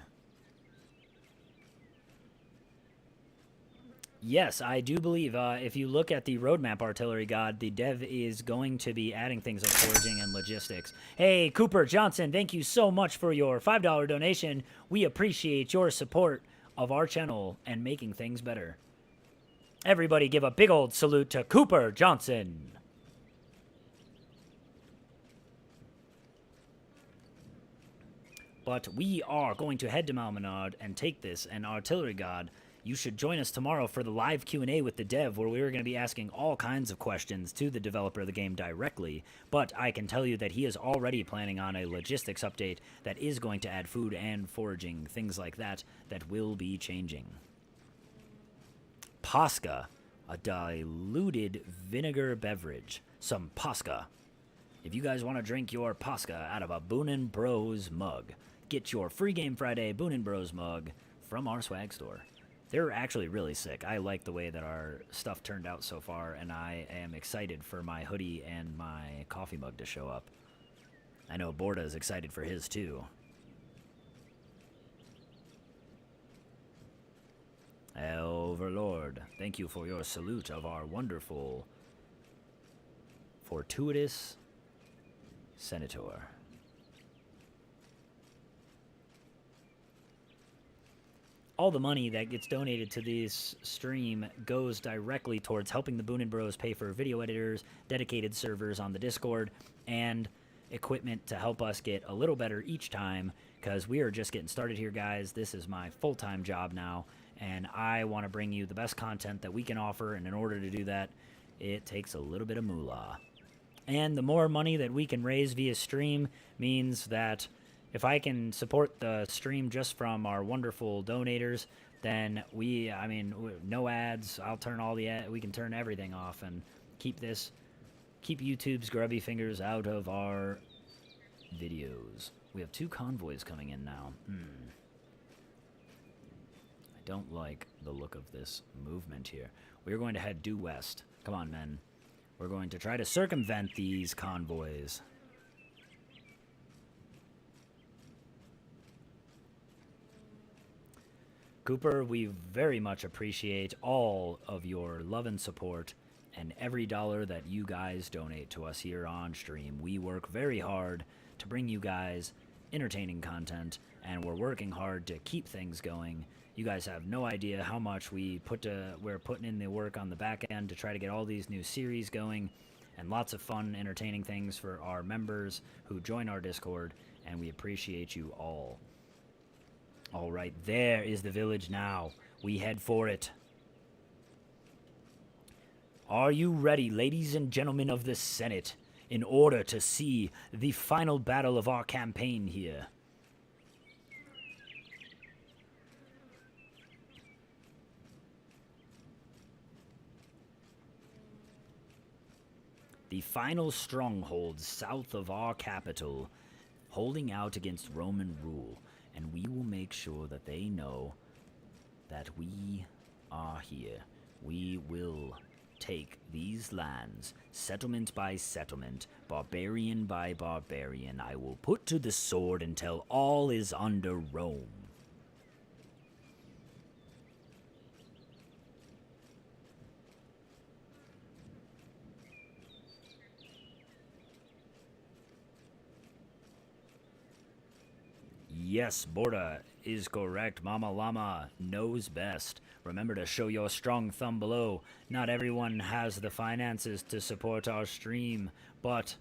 A: Yes, I do believe, if you look at the roadmap, Artillery God, the dev is going to be adding things like foraging and logistics. Hey, Cooper Johnson, thank you so much for your $5 donation. We appreciate your support of our channel and making things better. Everybody give a big old salute to Cooper Johnson. But we are going to head to Malmenard and take this, and Artillery God, you should join us tomorrow for the live Q&A with the dev, where we're going to be asking all kinds of questions to the developer of the game directly. But I can tell you that he is already planning on a logistics update that is going to add food and foraging, things like that, that will be changing. Posca, a diluted vinegar beverage. Some Posca. If you guys want to drink your Posca out of a Boon & Bros mug, get your Free Game Friday Boon & Bros mug from our swag store. They're actually really sick. I like the way that our stuff turned out so far, and I am excited for my hoodie and my coffee mug to show up. I know Borda is excited for his too. Overlord, thank you for your salute of our wonderful, fortuitous Senator. All the money that gets donated to this stream goes directly towards helping the Boon & Bros pay for video editors, dedicated servers on the Discord, and equipment to help us get a little better each time, because we are just getting started here, guys. This is my full-time job now, and I want to bring you the best content that we can offer, and in order to do that, it takes a little bit of moolah. And the more money that we can raise via stream means that if I can support the stream just from our wonderful donators, then no ads. I'll turn all the we can turn everything off and keep YouTube's grubby fingers out of our videos. We have 2 convoys coming in now. I don't like the look of this movement here. We're going to head due west. Come on, men. We're going to try to circumvent these convoys. Cooper, we very much appreciate all of your love and support and every dollar that you guys donate to us here on stream. We work very hard to bring you guys entertaining content, and we're working hard to keep things going. You guys have no idea how much we're putting in the work on the back end to try to get all these new series going, and lots of fun, entertaining things for our members who join our Discord, and we appreciate you all. All right, there is the village now. We head for it. Are you ready, ladies and gentlemen of the Senate, in order to see the final battle of our campaign here? The final stronghold south of our capital, holding out against Roman rule. And we will make sure that they know that we are here. We will take these lands, settlement by settlement, barbarian by barbarian. I will put to the sword until all is under Rome. Yes, Borda is correct. Mama Llama knows best. Remember to show your strong thumb below. Not everyone has the finances to support our stream, but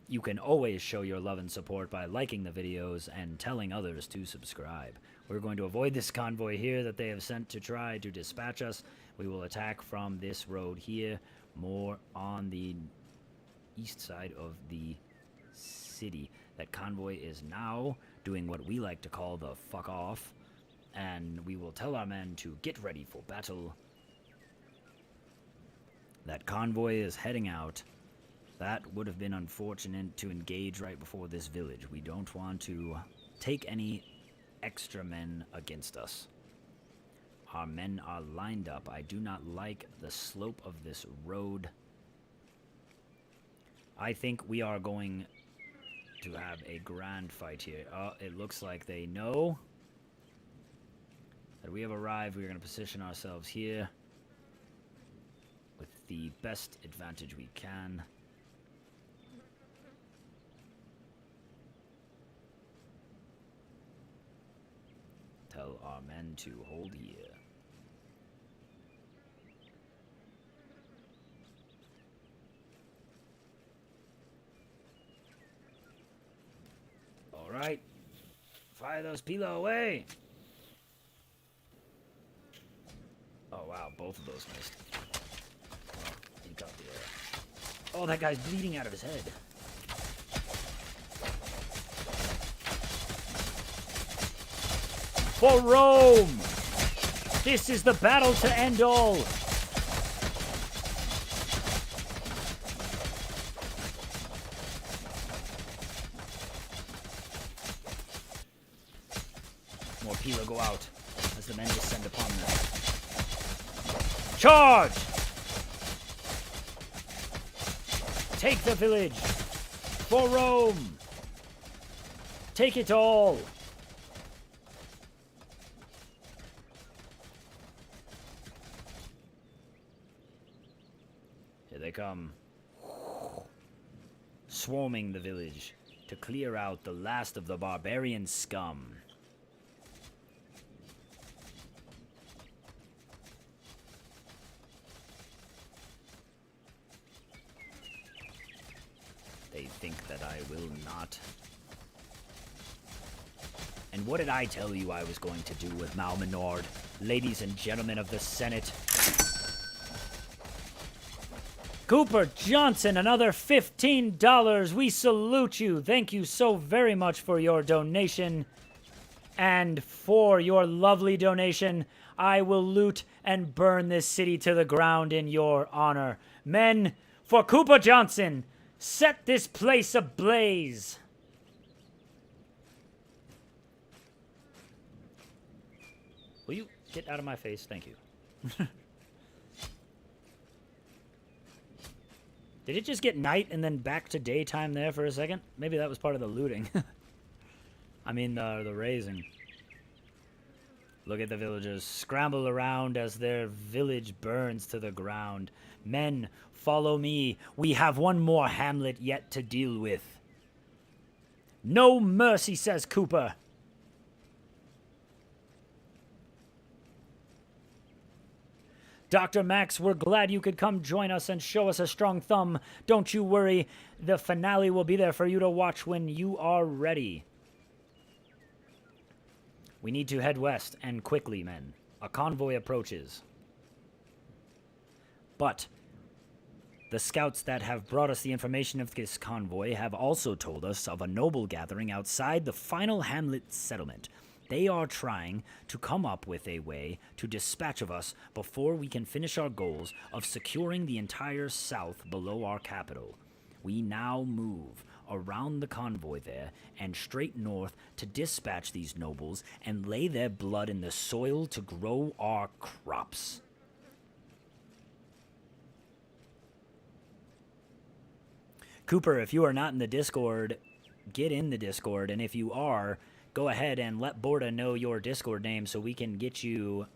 A: you can always show your love and support by liking the videos and telling others to subscribe. We're going to avoid this convoy here that they have sent to try to dispatch us. We will attack from this road here, more on the east side of the city. That convoy is now doing what we like to call the fuck off, and we will tell our men to get ready for battle. That convoy is heading out. That would have been unfortunate to engage right before this village. We don't want to take any extra men against us. Our men are lined up. I do not like the slope of this road. I think we are going to have a grand fight here. It looks like they know that we have arrived. We're going to position ourselves here with the best advantage we can. Tell our men to hold here. Alright. Fire those Pila away! Oh wow, both of those missed. Oh, he got the Oh, that guy's bleeding out of his head. For Rome! This is the battle to end all! More Pila go out as the men descend upon them. Charge! Take the village! For Rome! Take it all! Here they come. Swarming the village to clear out the last of the barbarian scum. They think that I will not. And what did I tell you I was going to do with Malmenord, ladies and gentlemen of the Senate? Cooper Johnson, another $15. We salute you. Thank you so very much for your donation. And for your lovely donation, I will loot and burn this city to the ground in your honor. Men, for Cooper Johnson, set this place ablaze. Will you get out of my face? Thank you. Did it just get night and then back to daytime there for a second? Maybe that was part of the looting. I mean, the raising. Look at the villagers scramble around as their village burns to the ground. Men, follow me. We have one more hamlet yet to deal with. No mercy, says Cooper. Dr. Max, we're glad you could come join us and show us a strong thumb. Don't you worry. The finale will be there for you to watch when you are ready. We need to head west, and quickly, men. A convoy approaches. But the scouts that have brought us the information of this convoy have also told us of a noble gathering outside the final hamlet settlement. They are trying to come up with a way to dispatch of us before we can finish our goals of securing the entire south below our capital. We now move around the convoy there and straight north to dispatch these nobles and lay their blood in the soil to grow our crops. Cooper, if you are not in the Discord, get in the Discord, and if you are, go ahead and let Borda know your Discord name so we can get you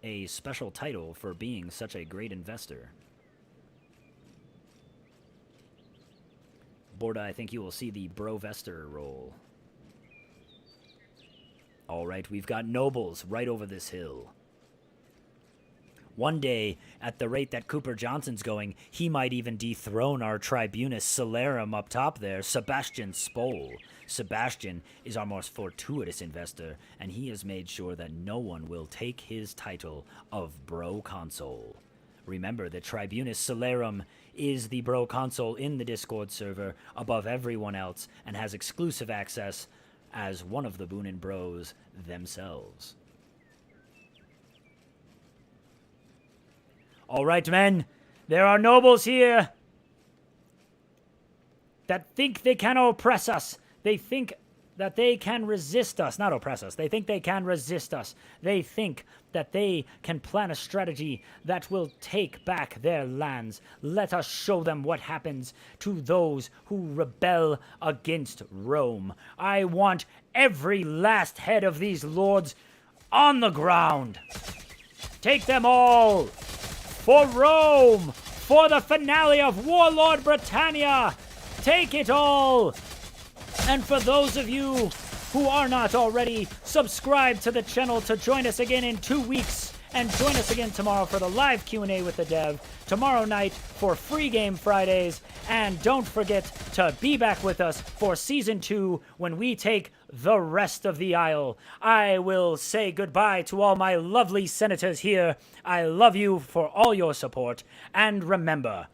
A: a special title for being such a great investor. Borda, I think you will see the Brovester role. Alright, we've got nobles right over this hill. One day, at the rate that Cooper Johnson's going, he might even dethrone our Tribunus Celerum up top there, Sebastian Spole. Sebastian is our most fortuitous investor, and he has made sure that no one will take his title of Bro Consul. Remember that Tribunus Celerum is the Bro Consul in the Discord server above everyone else and has exclusive access as one of the Boonin Bros themselves. All right, men, there are nobles here that think they can oppress us. They think that they can resist us. Not oppress us. They think they can resist us. They think that they can plan a strategy that will take back their lands. Let us show them what happens to those who rebel against Rome. I want every last head of these lords on the ground. Take them all. For Rome! For the finale of Warlord Britannia! Take it all! And for those of you who are not already, subscribe to the channel to join us again in 2 weeks. And join us again tomorrow for the live Q&A with the dev. Tomorrow night for Free Game Fridays. And don't forget to be back with us for Season 2 when we take the rest of the Isle. I will say goodbye to all my lovely senators here. I love you for all your support. And remember,